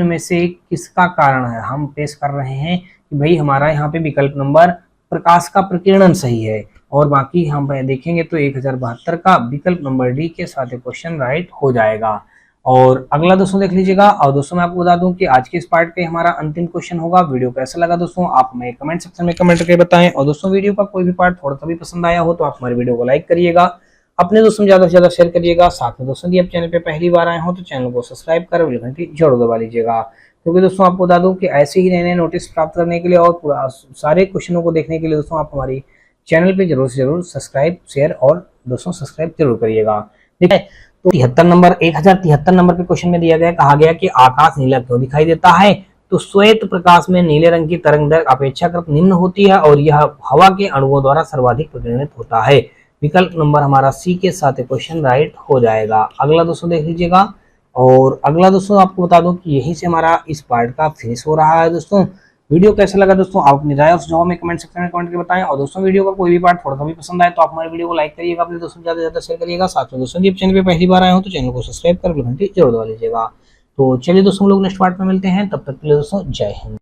में से किसका कारण है। हम पेश कर रहे हैं कि भाई हमारा यहाँ पे विकल्प नंबर प्रकाश का प्रकीर्णन सही है और बाकी हम देखेंगे तो 1072 का विकल्प नंबर डी के साथ क्वेश्चन राइट हो जाएगा। और अगला दोस्तों देख लीजिएगा। और दोस्तों मैं आपको बता दूं कि आज के इस पार्ट पे हमारा अंतिम क्वेश्चन होगा। वीडियो कैसा लगा दोस्तों आप हमें कमेंट सेक्शन में कमेंट करके बताएं। और दोस्तों वीडियो का कोई भी पार्ट थोड़ा सा भी पसंद आया हो तो आप हमारे वीडियो को लाइक करिएगा, अपने दोस्तों में ज्यादा से ज्यादा शेयर करिएगा। साथ में दोस्तों यदि आप चैनल पे पहली बार आए हो तो चैनल को सब्सक्राइब कर बेल घंटी जरूर दबा लीजिएगा, क्योंकि दोस्तों आपको बता दूं कि ऐसे ही नए नए नोटिस प्राप्त करने के लिए और पूरा सारे क्वेश्चनों को देखने के लिए दोस्तों आप हमारी चैनल पे जरूर से जरूर सब्सक्राइब शेयर और दोस्तों सब्सक्राइब जरूर करिएगा। ठीक है, तो 1073 नंबर के क्वेश्चन में दिया गया, कहा गया कि आकाश नीला क्यों दिखाई देता है। तो श्वेत प्रकाश में नीले रंग की तरंग दैर्घ्य अपेक्षाकृत निम्न होती है और यह हवा के अणुओं द्वारा सर्वाधिक प्रकीर्णित होता है। विकल्प नंबर हमारा सी के साथ क्वेश्चन राइट हो जाएगा। अगला दोस्तों देख लीजिएगा। और अगला दोस्तों आपको बता दूं कि यहीं से हमारा इस पार्ट का फिनिश हो रहा है। दोस्तों वीडियो कैसा लगा दोस्तों आप अपनी राय और सुझाव में कमेंट सेक्शन में कमेंट करके बताएं। और दोस्तों वीडियो का कोई भी पार्ट थोड़ा सा भी पसंद आए तो आप हमारे वीडियो को लाइक करिएगा, अपने दोस्तों ज्यादा से ज्यादा शेयर करिएगा। साथ में दोस्तों जब चैनल पे पहली बार आए हो तो चैनल को सब्सक्राइब कर घंटी जरूर दबा लीजिएगा। तो चलिए दोस्तों हम लोग नेक्स्ट पार्ट में मिलते हैं, तब तक के लिए दोस्तों जय हिंद।